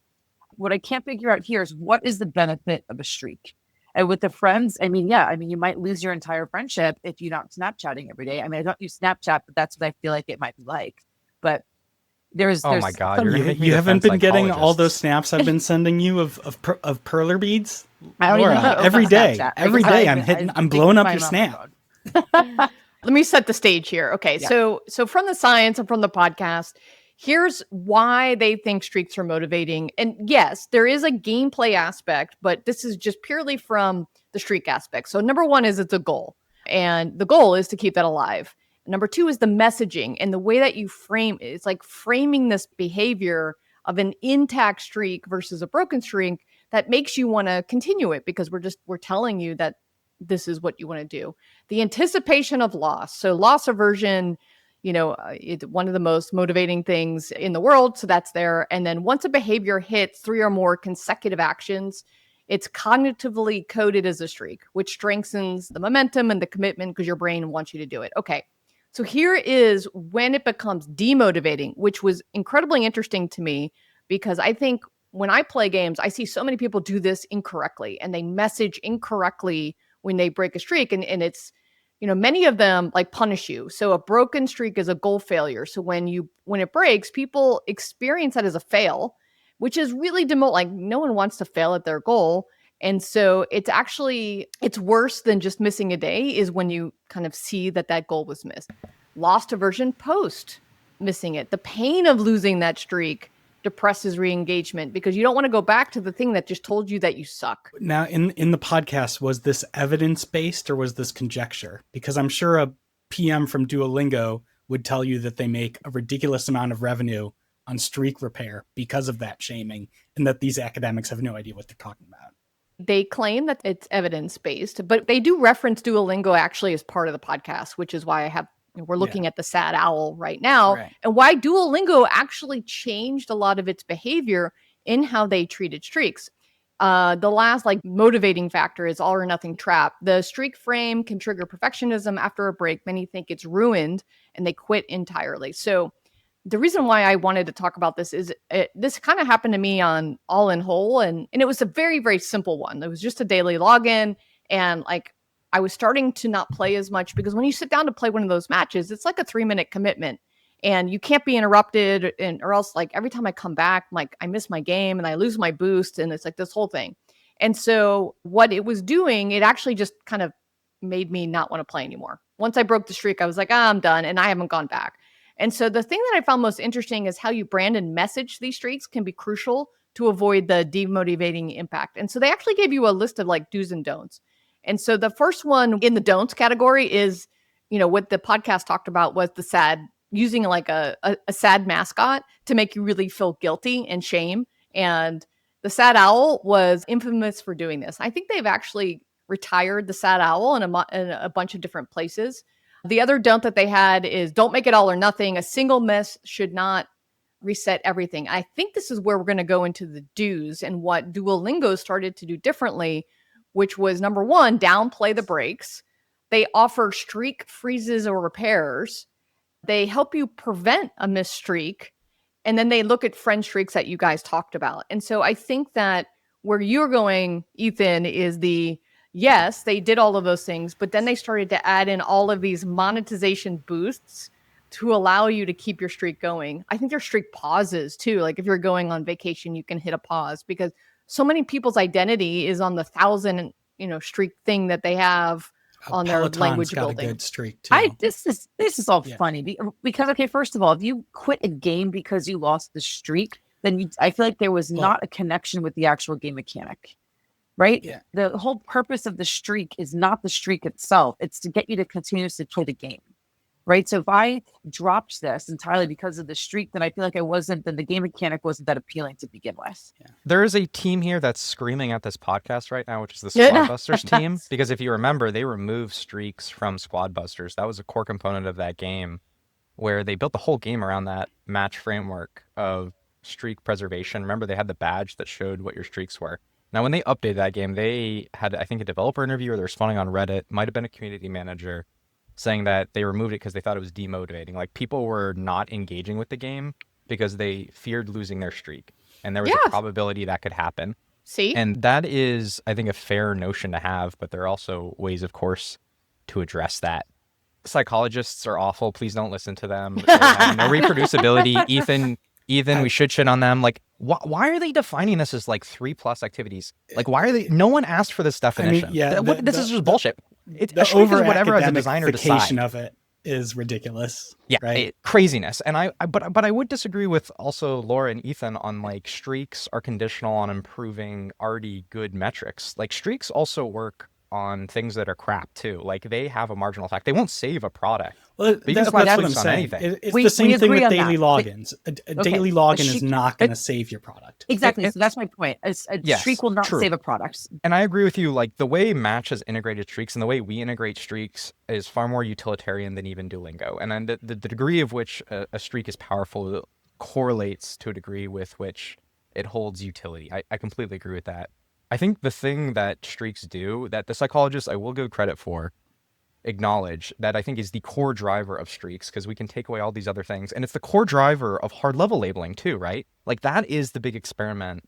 What I can't figure out here is what is the benefit of a streak? And with the friends, you might lose your entire friendship if you're not Snapchatting every day. I mean, I don't use Snapchat, but that's what I feel like it might be like. But there's my God, you haven't been getting all those snaps I've been sending you of perler beads? I don't Laura, even know every day. Snapchat. Every day I'm blowing up your snap. Let me set the stage here. Okay, so from the science and from the podcast, here's why they think streaks are motivating. And yes, there is a gameplay aspect, but this is just purely from the streak aspect. So number 1 is it's a goal, and the goal is to keep that alive. Number 2 is the messaging and the way that you frame it. It's like framing this behavior of an intact streak versus a broken streak that makes you want to continue it because we're telling you that this is what you want to do. The anticipation of loss. So loss aversion, it's one of the most motivating things in the world. So that's there. And then once a behavior hits 3 or more consecutive actions, it's cognitively coded as a streak, which strengthens the momentum and the commitment because your brain wants you to do it. Okay. So here is when it becomes demotivating, which was incredibly interesting to me because I think when I play games, I see so many people do this incorrectly, and they message incorrectly when they break a streak. And it's, many of them like punish you. So a broken streak is a goal failure. So when it breaks, people experience that as a fail, which is really like no one wants to fail at their goal. And so it's worse than just missing a day is when you kind of see that goal was missed. Lost aversion post missing it. The pain of losing that streak depresses re-engagement because you don't want to go back to the thing that just told you that you suck. Now, in the podcast, was this evidence-based or was this conjecture? Because I'm sure a PM from Duolingo would tell you that they make a ridiculous amount of revenue on streak repair because of that shaming, and that these academics have no idea what they're talking about. They claim that it's evidence-based, but they do reference Duolingo actually as part of the podcast, which is why we're looking at the sad owl right now, Right. and why Duolingo actually changed a lot of its behavior in how they treated streaks. The last motivating factor is all or nothing trap. The streak frame can trigger perfectionism after a break. Many think it's ruined and they quit entirely. So the reason why I wanted to talk about this is this kind of happened to me on All in Whole, and it was a very, very simple one. It was just a daily login, and I was starting to not play as much because when you sit down to play one of those matches, it's like a 3-minute commitment and you can't be interrupted, or else every time I come back, I miss my game and I lose my boost, and it's this whole thing. And so what it was doing, it actually just kind of made me not want to play anymore. Once I broke the streak, I was like, I'm done, and I haven't gone back. And so the thing that I found most interesting is how you brand and message these streaks can be crucial to avoid the demotivating impact. And so they actually gave you a list of do's and don'ts. And so the first one in the don'ts category is, what the podcast talked about was the sad, using a sad mascot to make you really feel guilty and shame. And the sad owl was infamous for doing this. I think they've actually retired the sad owl in a bunch of different places. The other don't that they had is don't make it all or nothing. A single miss should not reset everything. I think this is where we're going to go into the do's and what Duolingo started to do differently, which was number one, downplay the breaks. They offer streak freezes or repairs. They help you prevent a missed streak. And then they look at friend streaks that you guys talked about. And so I think that where you're going, Ethan, is yes, they did all of those things, but then they started to add in all of these monetization boosts to allow you to keep your streak going. I think there's streak pauses too. If you're going on vacation, you can hit a pause because so many people's identity is on the 1,000, streak thing that they have on their language got building. A good streak too. This is all funny because okay, first of all, if you quit a game because you lost the streak, then I feel like there was not a connection with the actual game mechanic. Right? Yeah. The whole purpose of the streak is not the streak itself. It's to get you to continuously play the game. Right? So if I dropped this entirely because of the streak, then I feel like then the game mechanic wasn't that appealing to begin with. Yeah. There is a team here that's screaming at this podcast right now, which is the Squad Busters team. Because if you remember, they removed streaks from Squad Busters. That was a core component of that game where they built the whole game around that match framework of streak preservation. Remember, they had the badge that showed what your streaks were. Now, when they updated that game, they had, I think, a developer interview, or they're responding on Reddit, might have been a community manager, saying that they removed it because they thought it was demotivating. People were not engaging with the game because they feared losing their streak. And there was a probability that could happen. See? And that is, I think, a fair notion to have, but there are also ways, of course, to address that. Psychologists are awful. Please don't listen to them. They have no reproducibility. Ethan, we should shit on them. Why are they defining this as 3+ activities? Why are they? No one asked for this definition. This is just bullshit. It's the over whatever as a designer decide. of it is ridiculous. Yeah, right? Craziness. And but I would disagree with also Laura and Ethan on streaks are conditional on improving already good metrics. Streaks also work on things that are crap too. They have a marginal effect. They won't save a product. Well, that's what I'm saying. It's the same thing with daily logins. A daily login is not going to save your product. Exactly. So that's my point. A streak will not save a product. And I agree with you. The way Match has integrated streaks and the way we integrate streaks is far more utilitarian than even Duolingo. And then the degree of which a streak is powerful correlates to a degree with which it holds utility. I completely agree with that. I think the thing that streaks do, that the psychologists I will give credit for, acknowledge that I think is the core driver of streaks, because we can take away all these other things. And it's the core driver of hard level labeling too, right? That is the big experiment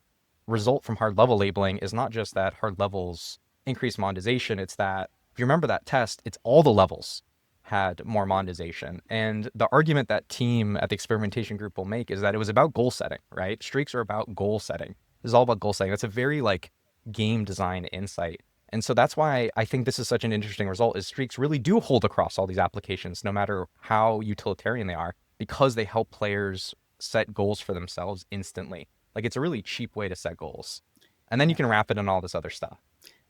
result from hard level labeling is not just that hard levels increase monetization, it's that, if you remember that test, it's all the levels had more monetization. And the argument that team at the experimentation group will make is that it was about goal setting, right? Streaks are about goal setting. This is all about goal setting. That's a very like game design insight. And so that's why I think this is such an interesting result, is streaks really do hold across all these applications, no matter how utilitarian they are, because they help players set goals for themselves instantly. Like, it's a really cheap way to set goals. And then you can wrap it in all this other stuff.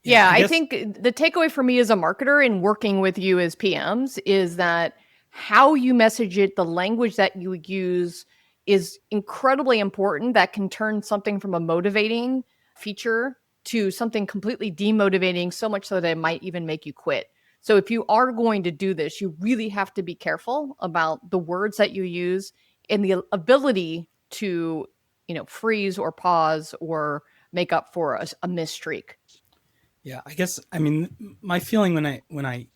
Yeah, I guess- think the takeaway for me as a marketer in working with you as PMs is that how you message it, the language that you use is incredibly important. That can turn something from a motivating feature to something completely demotivating, so much so that it might even make you quit. So if you are going to do this, you really have to be careful about the words that you use and the ability to, freeze or pause or make up for a missed streak. Yeah, I guess, I mean, my feeling when I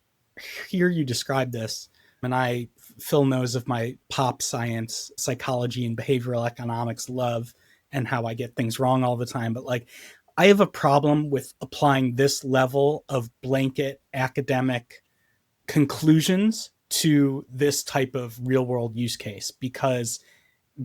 hear you describe this, and Phil knows of my pop science, psychology, and behavioral economics love and how I get things wrong all the time. But like, I have a problem with applying this level of blanket academic conclusions to this type of real world use case, because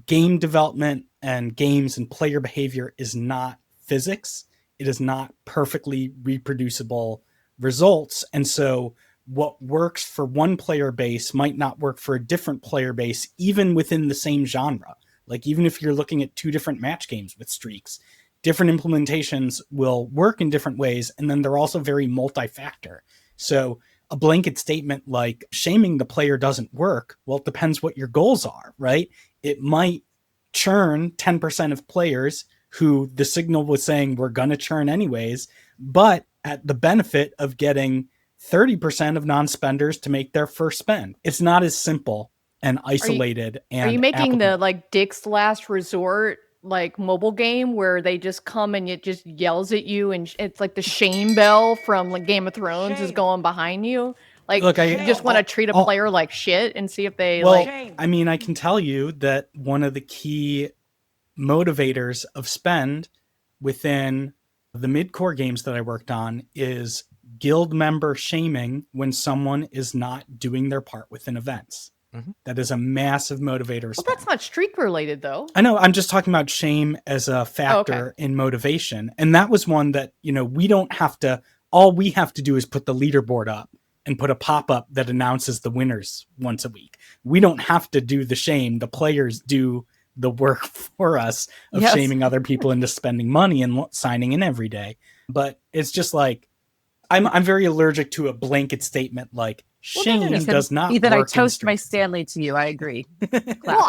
game development and games and player behavior is not physics. It is not perfectly reproducible results. And so what works for one player base might not work for a different player base, even within the same genre. Like, even if you're looking at two different match games with streaks, different implementations will work in different ways. And then they're also very multi-factor. So a blanket statement like shaming the player doesn't work. Well, it depends what your goals are, right? It might churn 10% of players who the signal was saying we're going to churn anyways, but at the benefit of getting 30% of non-spenders to make their first spend. It's not as simple and isolated. Are you making the like Dick's Last Resort like mobile game where they just come and it just yells at you, and it's like the shame bell from like Game of Thrones is going behind you? Like, look, you just want to treat a player like shit and see if they I mean, I can tell you that one of the key motivators of spend within the mid-core games that I worked on is guild member shaming when someone is not doing their part within events. Mm-hmm. That is a massive motivator. Well, that's not streak related though. I know. I'm just talking about shame as a factor in motivation. And that was one that, we don't have to, all we have to do is put the leaderboard up and put a pop-up that announces the winners once a week. We don't have to do the shame. The players do the work for us of shaming other people into spending money and signing in every day. But it's just like, I'm very allergic to a blanket statement like shame does not Ethan, work. I toast my Stanley to you. I agree. Well,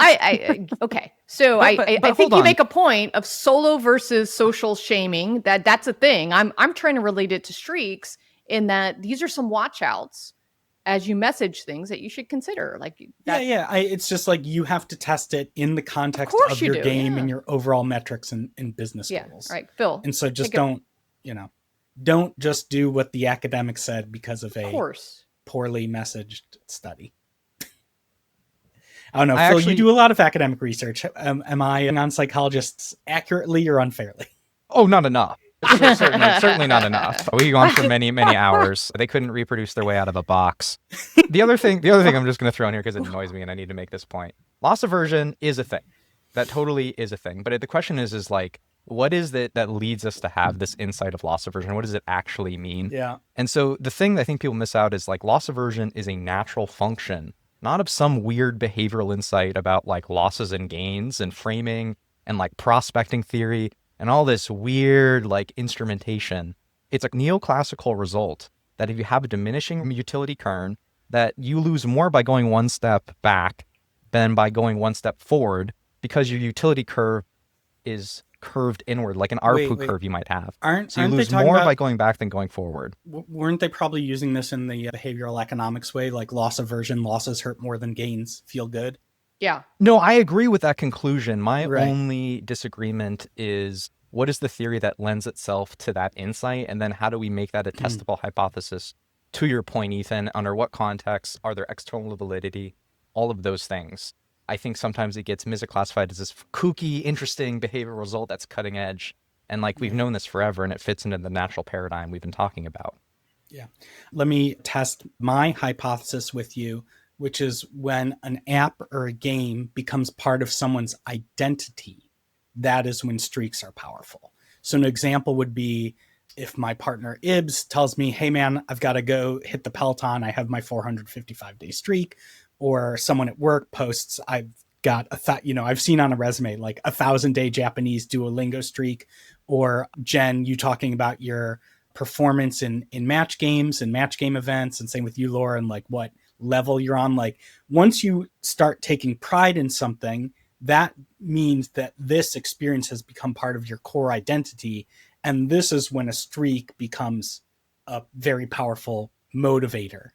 okay. So I think you make a point of solo versus social shaming. That's a thing. I'm trying to relate it to streaks in that these are some watch outs as you message things that you should consider. Like that. It's just like you have to test it in the context of your game and your overall metrics and business goals. Right, Phil. And so just don't just do what the academic said because of a poorly messaged study. I don't know, Phil, you do a lot of academic research. Am I on psychologists accurately or unfairly? Oh, not enough. Certainly not enough. We go on for many, many hours. They couldn't reproduce their way out of a box. The other thing I'm just going to throw in here because it annoys me and I need to make this point. Loss aversion is a thing. That totally is a thing. But the question is like, what is it that leads us to have this insight of loss aversion? What does it actually mean? Yeah. And so the thing that I think people miss out is like loss aversion is a natural function, not of some weird behavioral insight about like losses and gains and framing and like prospecting theory and all this weird like instrumentation. It's a neoclassical result that if you have a diminishing utility kern, that you lose more by going one step back than by going one step forward, because your utility curve is curved inward, like an ARPU curve you might have. So you lose more by going back than going forward. Weren't they probably using this in the behavioral economics way, like loss aversion, losses hurt more than gains feel good? Yeah. No, I agree with that conclusion. My only disagreement is, what is the theory that lends itself to that insight? And then how do we make that a testable hypothesis? To your point, Ethan, under what context? Are there external validity? All of those things. I think sometimes it gets misclassified as this kooky, interesting behavioral result that's cutting edge. And like we've known this forever, and it fits into the natural paradigm we've been talking about. Yeah. Let me test my hypothesis with you, which is when an app or a game becomes part of someone's identity, that is when streaks are powerful. So an example would be if my partner Ibs tells me, hey man, I've got to go hit the Peloton. I have my 455-day streak. Or someone at work posts, I've got I've seen on a resume, like 1,000-day Japanese Duolingo streak. Or Jen, you talking about your performance in match games and match game events, and same with you, Laura, and like what level you're on. Like once you start taking pride in something, that means that this experience has become part of your core identity. And this is when a streak becomes a very powerful motivator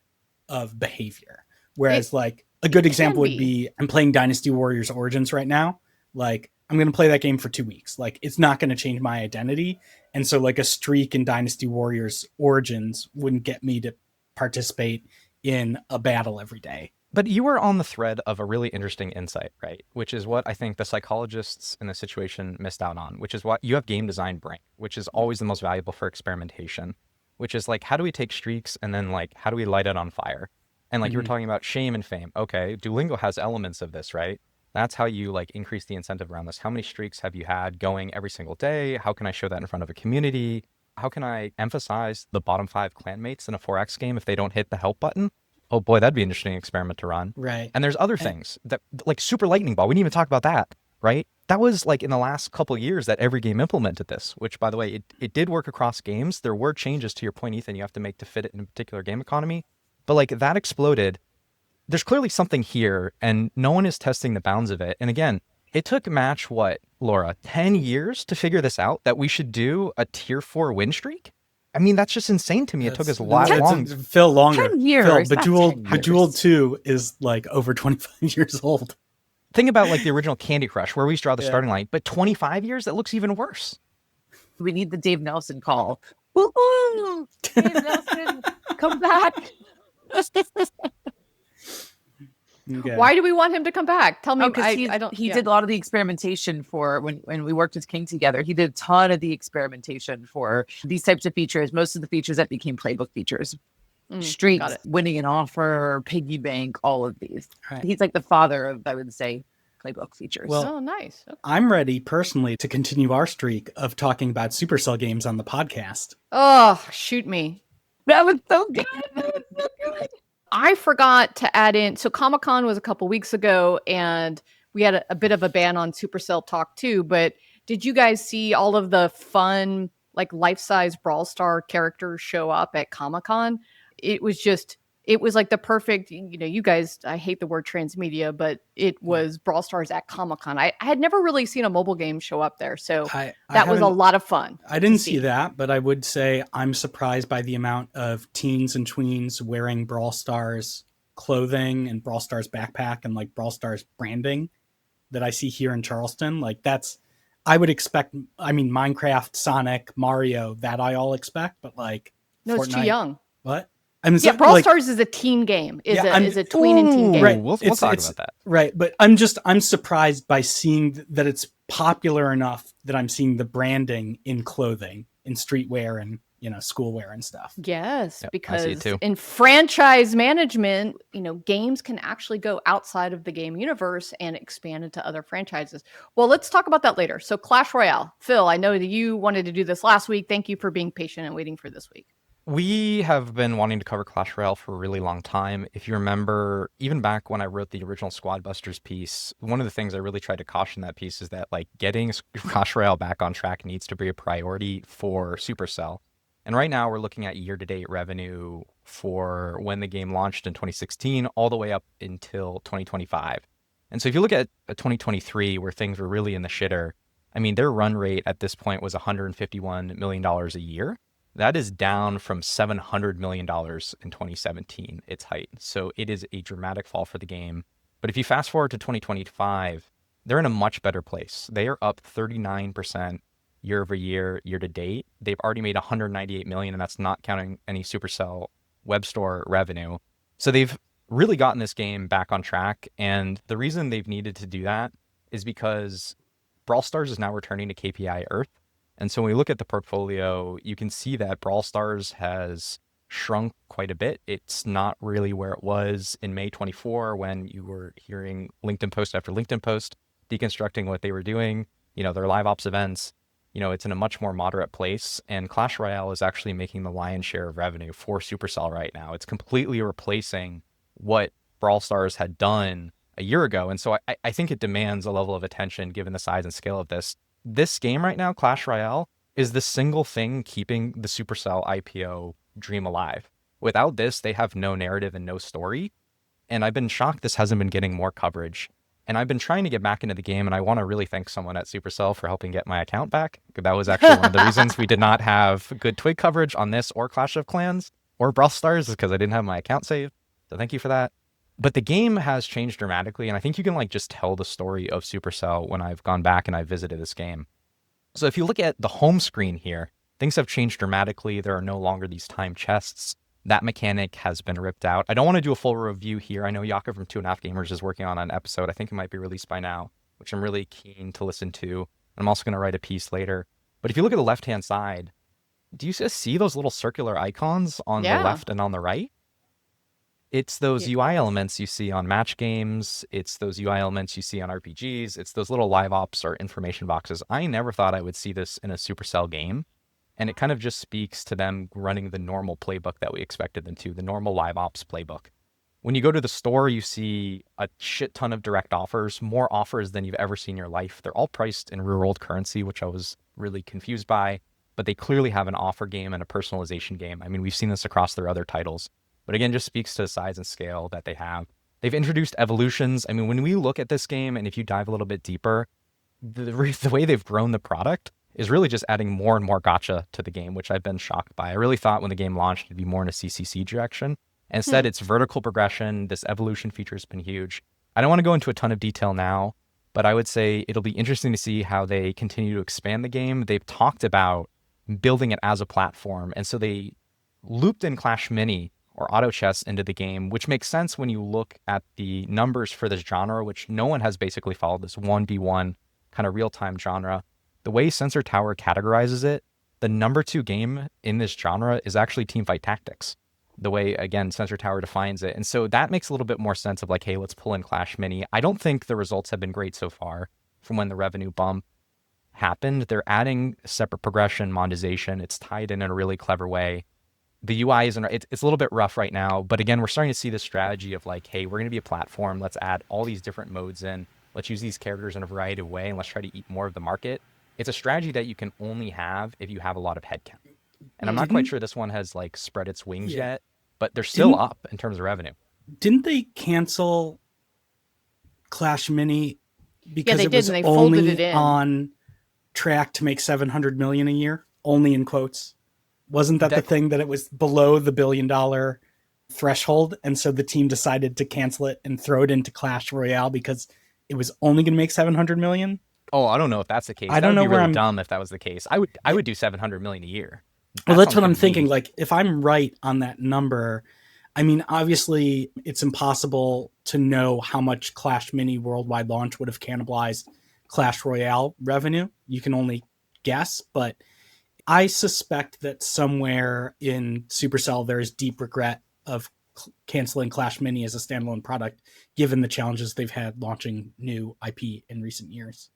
of behavior. Whereas like a good example would be, I'm playing Dynasty Warriors Origins right now. Like I'm going to play that game for 2 weeks. Like it's not going to change my identity. And so like a streak in Dynasty Warriors Origins wouldn't get me to participate in a battle every day. But you were on the thread of a really interesting insight, right? Which is what I think the psychologists in this situation missed out on, which is what you have game design brain, which is always the most valuable for experimentation, which is like, how do we take streaks and then like, how do we light it on fire? And like you were talking about shame and fame. Okay, Duolingo has elements of this, right? That's how you like increase the incentive around this. How many streaks have you had going every single day? How can I show that in front of a community? How can I emphasize the bottom 5 clanmates in a 4X game if they don't hit the help button? Oh boy, that'd be an interesting experiment to run. Right. And there's other things that like Super Lightning Ball. We didn't even talk about that, right? That was like in the last couple of years that every game implemented this, which by the way, it did work across games. There were changes to your point, Ethan, you have to make to fit it in a particular game economy. But like that exploded. There's clearly something here and no one is testing the bounds of it. And again, it took Match, what, Laura, 10 years to figure this out, that we should do a tier 4 win streak? I mean, that's just insane to me. It took us a lot long. Phil, longer. 10 years. Phil, Bejeweled 2 is like over 25 years old. Think about like the original Candy Crush, where we draw the starting line. But 25 years, that looks even worse. We need the Dave Nelson call. Woo-hoo! Dave Nelson, come back. Okay. Why do we want him to come back? Tell me. Because I don't. He did a lot of the experimentation for when we worked with King together. He did a ton of the experimentation for these types of features. Most of the features that became playbook features, streaks, winning an offer, piggy bank, all of these. Right. He's like the father of, I would say, playbook features. Well, Oh, nice. Okay. I'm ready personally to continue our streak of talking about Supercell games on the podcast. Oh, shoot me. that was so good. That was so good. I forgot to add in. So Comic-Con was a couple weeks ago, and we had a bit of a ban on Supercell talk too. But did you guys see all of the fun, like life-size Brawl Star characters show up at Comic-Con? It was like the perfect, you guys, I hate the word transmedia, but it was Brawl Stars at Comic-Con. I had never really seen a mobile game show up there. So that was a lot of fun. I didn't see that, but I would say I'm surprised by the amount of teens and tweens wearing Brawl Stars clothing and Brawl Stars backpack and like Brawl Stars branding that I see here in Charleston. Like I would expect, Minecraft, Sonic, Mario, that I all expect, but like No, Fortnite, it's too young. What? Brawl Stars is a teen game. Is a tween and teen game. Right. We'll talk about that. Right. But I'm surprised by seeing that it's popular enough that I'm seeing the branding in clothing, in streetwear and, schoolwear and stuff. Yes, Yep, because I see it too. in franchise management, games can actually go outside of the game universe and expand into other franchises. Well, let's talk about that later. So Clash Royale. Phil, I know that you wanted to do this last week. Thank you for being patient and waiting for this week. We have been wanting to cover Clash Royale for a really long time. If you remember, even back when I wrote the original Squad Busters piece, one of the things I really tried to caution that piece is that like getting Clash Royale back on track needs to be a priority for Supercell. And right now we're looking at year-to-date revenue for when the game launched in 2016 all the way up until 2025. And so if you look at 2023 where things were really in the shitter, their run rate at this point was $151 million a year. That is down from $700 million in 2017, its height. So it is a dramatic fall for the game. But if you fast forward to 2025, they're in a much better place. They are up 39% year over year, year to date. They've already made $198 million, and that's not counting any Supercell web store revenue. So they've really gotten this game back on track. And the reason they've needed to do that is because Brawl Stars is now returning to KPI Earth. And so when we look at the portfolio, you can see that Brawl Stars has shrunk quite a bit. It's not really where it was in May 24 when you were hearing LinkedIn post after LinkedIn post deconstructing what they were doing, their live ops events. It's in a much more moderate place, and Clash Royale is actually making the lion's share of revenue for Supercell right now. It's completely replacing what Brawl Stars had done a year ago. And so I think it demands a level of attention given the size and scale of this. This game right now, Clash Royale, is the single thing keeping the Supercell IPO dream alive. Without this, they have no narrative and no story. And I've been shocked this hasn't been getting more coverage. And I've been trying to get back into the game, and I want to really thank someone at Supercell for helping get my account back. That was actually one of the reasons we did not have good TWIG coverage on this or Clash of Clans or Brawl Stars, is because I didn't have my account saved. So thank you for that. But the game has changed dramatically, and I think you can just tell the story of Supercell when I've gone back and I've visited this game. So if you look at the home screen here, things have changed dramatically. There are no longer these time chests. That mechanic has been ripped out. I don't want to do a full review here. I know Yaka from 2.5 Gamers is working on an episode. I think it might be released by now, which I'm really keen to listen to. I'm also going to write a piece later. But if you look at the left-hand side, do you just see those little circular icons on the left and on the right? It's those UI elements you see on match games. It's those UI elements you see on RPGs. It's those little live ops or information boxes. I never thought I would see this in a Supercell game. And it kind of just speaks to them running the normal playbook that we expected them to, the normal live ops playbook. When you go to the store, you see a shit ton of direct offers, more offers than you've ever seen in your life. They're all priced in real world currency, which I was really confused by, but they clearly have an offer game and a personalization game. I mean, we've seen this across their other titles, but again, just speaks to the size and scale that they have. They've introduced evolutions. I mean, when we look at this game, and if you dive a little bit deeper, the way they've grown the product is really just adding more and more gacha to the game, which I've been shocked by. I really thought when the game launched, it'd be more in a CCC direction. Instead, it's vertical progression. This evolution feature has been huge. I don't want to go into a ton of detail now, but I would say it'll be interesting to see how they continue to expand the game. They've talked about building it as a platform, and so they looped in Clash Mini or auto chess into the game, which makes sense when you look at the numbers for this genre, which no one has basically followed, this 1v1 kind of real-time genre. The way Sensor Tower categorizes it, the number 2 game in this genre is actually Teamfight Tactics, the way, again, Sensor Tower defines it. And so that makes a little bit more sense of hey, let's pull in Clash Mini. I don't think the results have been great so far from when the revenue bump happened. They're adding separate progression, monetization. It's tied in a really clever way. The UI isn't, it's a little bit rough right now, but again, we're starting to see this strategy of hey, we're going to be a platform. Let's add all these different modes in. Let's use these characters in a variety of ways, and let's try to eat more of the market. It's a strategy that you can only have if you have a lot of headcount. And I'm not quite sure this one has spread its wings yet, but they're still up in terms of revenue. Didn't they cancel Clash Mini because they it did, was and they folded only it in. on track to make 700 million a year? Only in quotes. Wasn't that the thing that it was below the $1 billion threshold? And so the team decided to cancel it and throw it into Clash Royale because it was only going to make 700 million? Oh, I don't know if that's the case. I don't know That would be where really I'm dumb if that was the case. I would do 700 million a year. Well, that's what I'm thinking. If I'm right on that number, I mean, obviously it's impossible to know how much Clash Mini worldwide launch would have cannibalized Clash Royale revenue. You can only guess, but I suspect that somewhere in Supercell there is deep regret of canceling Clash Mini as a standalone product, given the challenges they've had launching new IP in recent years.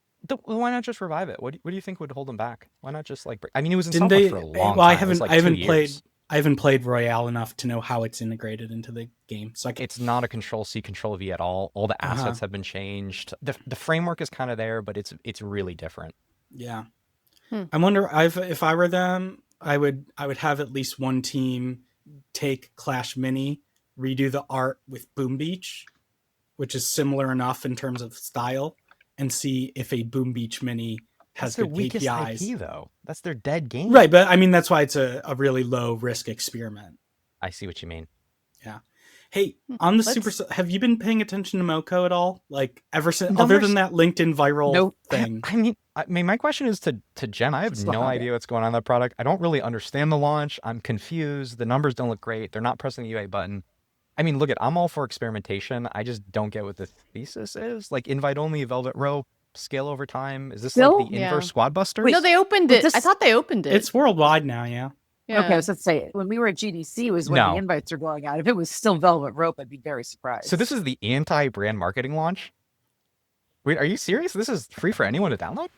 Why not just revive it? What do you think would hold them back? Why not just I mean, it was in software for a long time. I haven't played Royale enough to know how it's integrated into the game. So it's not a Control-C, Control-V at all. All the assets have been changed. The framework is kind of there, but it's really different. Yeah. I wonder if I were them, I would have at least one team take Clash Mini, redo the art with Boom Beach, which is similar enough in terms of style, and see if a Boom Beach Mini has good KPIs. That's their IP, though. That's their dead game. Right, but I mean, that's why it's a really low risk experiment. I see what you mean. Yeah. Hey, on the Supercell, have you been paying attention to Moko at all? Ever since, other than that LinkedIn viral thing? I mean, my question is to Jen. I have no idea what's going on in that product. I don't really understand the launch. I'm confused. The numbers don't look great. They're not pressing the UA button. I mean, I'm all for experimentation. I just don't get what the thesis is. Invite only, Velvet Rope. scale over time? Is this Still? like the inverse Yeah. Squad Buster? Wait, No, they opened but it. this- I thought they opened it. It's worldwide now, yeah. Yeah. Okay, so let's say when we were at GDC was when No. the invites are going out. If it was still Velvet Rope, I'd be very surprised. So this is the anti-brand marketing launch? Wait, are you serious? This is free for anyone to download?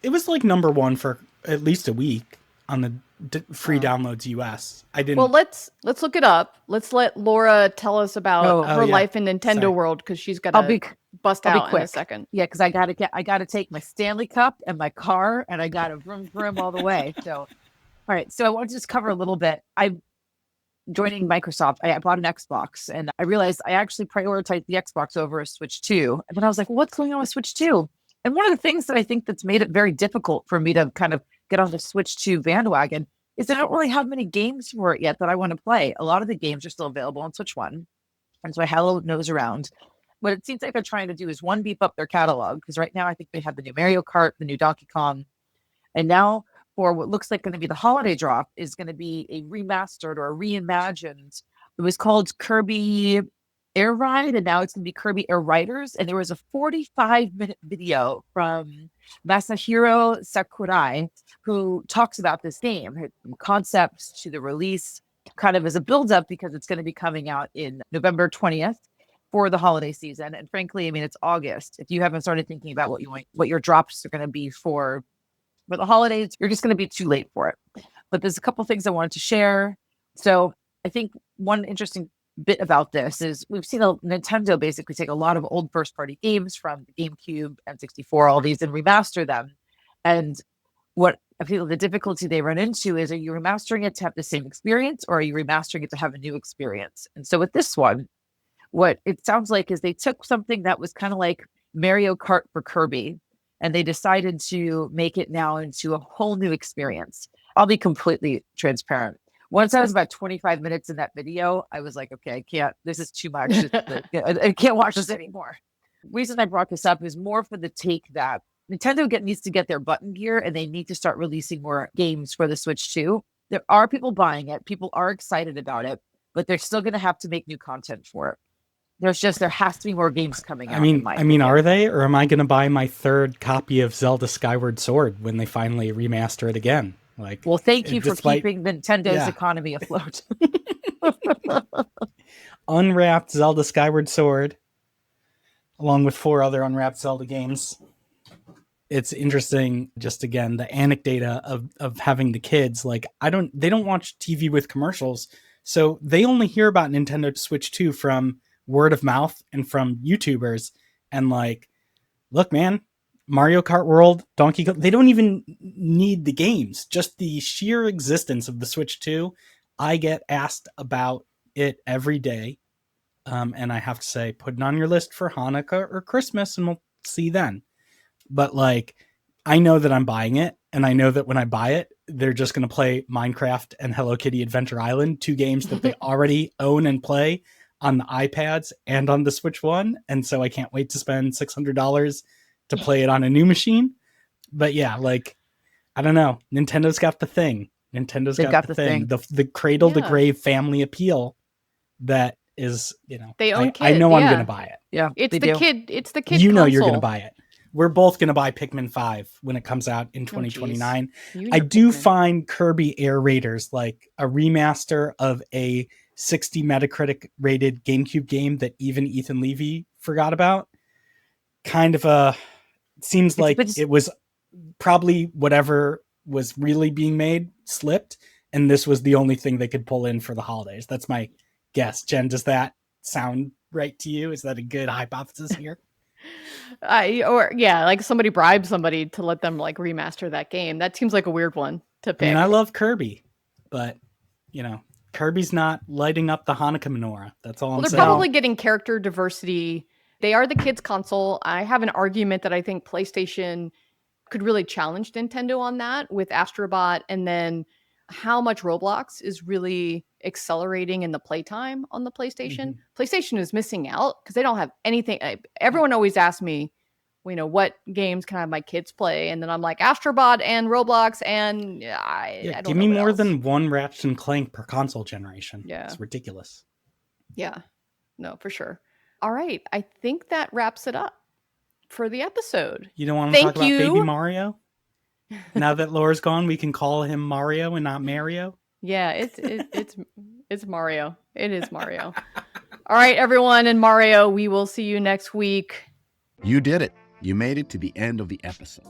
It was like number one for at least a week on the free downloads US. I didn't. Well, let's look it up. Let's let Laura tell us about her yeah. life in Nintendo Sorry. World because she's I'll gonna be bust I'll be out in a quick. second. Yeah, because I gotta take my Stanley Cup and my car, and I gotta vroom vroom all the way. So, all right. So I want to just cover a little bit. I'm joining Microsoft. I bought an Xbox, and I realized I actually prioritized the Xbox over a Switch 2. And then I was like, well, what's going on with Switch 2? And one of the things that I think that's made it very difficult for me to kind of get on the Switch 2 bandwagon is I don't really have many games for it yet that I want to play. A lot of the games are still available on Switch 1. And so I had a little nose around. What it seems like they're trying to do is one, beef up their catalog, because right now I think they have the new Mario Kart, the new Donkey Kong, and now for what looks like going to be the holiday drop is going to be a remastered or a reimagined. It was called Kirby Air Ride, and now it's going to be Kirby Air Riders. And there was a 45-minute video from Masahiro Sakurai, who talks about this game, from concepts to the release, kind of as a build-up, because it's going to be coming out in November 20th for the holiday season. And frankly, I mean, it's August. If you haven't started thinking about what your drops are going to be for the holidays, you're just going to be too late for it. But there's a couple things I wanted to share. So I think one interesting bit about this is we've seen Nintendo basically take a lot of old first-party games from the GameCube, N64, all these, and remaster them. And what I feel the difficulty they run into is, are you remastering it to have the same experience, or are you remastering it to have a new experience? And so with this one, what it sounds like is they took something that was kind of like Mario Kart for Kirby, and they decided to make it now into a whole new experience. I'll be completely transparent. Once I was about 25 minutes in that video, I was like, okay, this is too much. I can't watch this anymore. Reason I brought this up is more for the take that Nintendo needs to get their button gear, and they need to start releasing more games for the Switch 2. There are people buying it. People are excited about it, but they're still going to have to make new content for it. There has to be more games coming out. I mean, are they, or am I going to buy my third copy of Zelda Skyward Sword when they finally remaster it again? Like, well, thank you for keeping Nintendo's economy afloat. Unwrapped Zelda Skyward Sword, along with 4 other unwrapped Zelda games. It's interesting, just again, the anecdata of having the kids. Like, they don't watch TV with commercials, so they only hear about Nintendo Switch 2 from word of mouth and from YouTubers. And like, look, man, Mario Kart World, Donkey Kong, they don't even need the games, just the sheer existence of the Switch 2. I get asked about it every day. And I have to say, put it on your list for Hanukkah or Christmas, and we'll see then. But like, I know that I'm buying it, and I know that when I buy it, they're just going to play Minecraft and Hello Kitty Adventure Island, 2 games that they already own and play on the iPads and on the Switch 1. And so I can't wait to spend $600 to play it on a new machine. But yeah, like, I don't know. Nintendo's got the thing. Nintendo's got the thing. The cradle to grave family appeal that is, they own kids. I know I'm going to buy it. Yeah, it's the kid. It's the kid. You know console. you're going to buy it. We're both going to buy Pikmin 5 when it comes out in 2029. I do find Kirby Air Raiders like a remaster of a 60 Metacritic rated GameCube game that even Ethan Levy forgot about. Kind of seems like it was probably whatever was really being made slipped, and this was the only thing they could pull in for the holidays. That's my guess. Jen, does that sound right to you? Is that a good hypothesis here? Like somebody bribed somebody to let them like remaster that game. That seems like a weird one to pick. I mean, I love Kirby, but Kirby's not lighting up the Hanukkah menorah. That's all I'm saying. They're probably getting character diversity. They are the kids' console. I have an argument that I think PlayStation could really challenge Nintendo on that with Astrobot, and then how much Roblox is really accelerating in the playtime on the PlayStation. Mm-hmm. PlayStation is missing out because they don't have anything. Everyone always asks me, what games can I have my kids play? And then I'm like, Astrobot and Roblox, and I don't give know me what more else. than one Ratchet and Clank per console generation. Yeah. It's ridiculous. Yeah, no, for sure. All right. I think that wraps it up for the episode. You don't want to talk Thank about Baby you. Mario? Now that Laura's gone, we can call him Mario and not Mario. Yeah, it's Mario. It is Mario. All right, everyone, and Mario, we will see you next week. You did it. You made it to the end of the episode.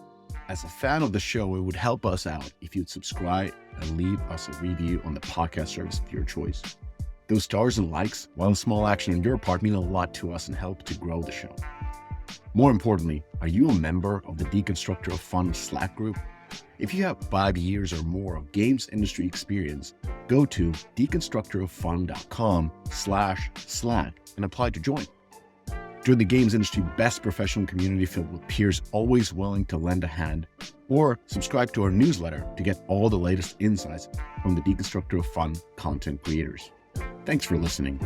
As a fan of the show, it would help us out if you'd subscribe and leave us a review on the podcast service of your choice. Those stars and likes, while a small action on your part, mean a lot to us and help to grow the show. More importantly, are you a member of the Deconstructor of Fun Slack group? If you have 5 years or more of games industry experience, go to deconstructoroffun.com/Slack and apply to join. Join the games industry best professional community filled with peers always willing to lend a hand, or subscribe to our newsletter to get all the latest insights from the Deconstructor of Fun content creators. Thanks for listening.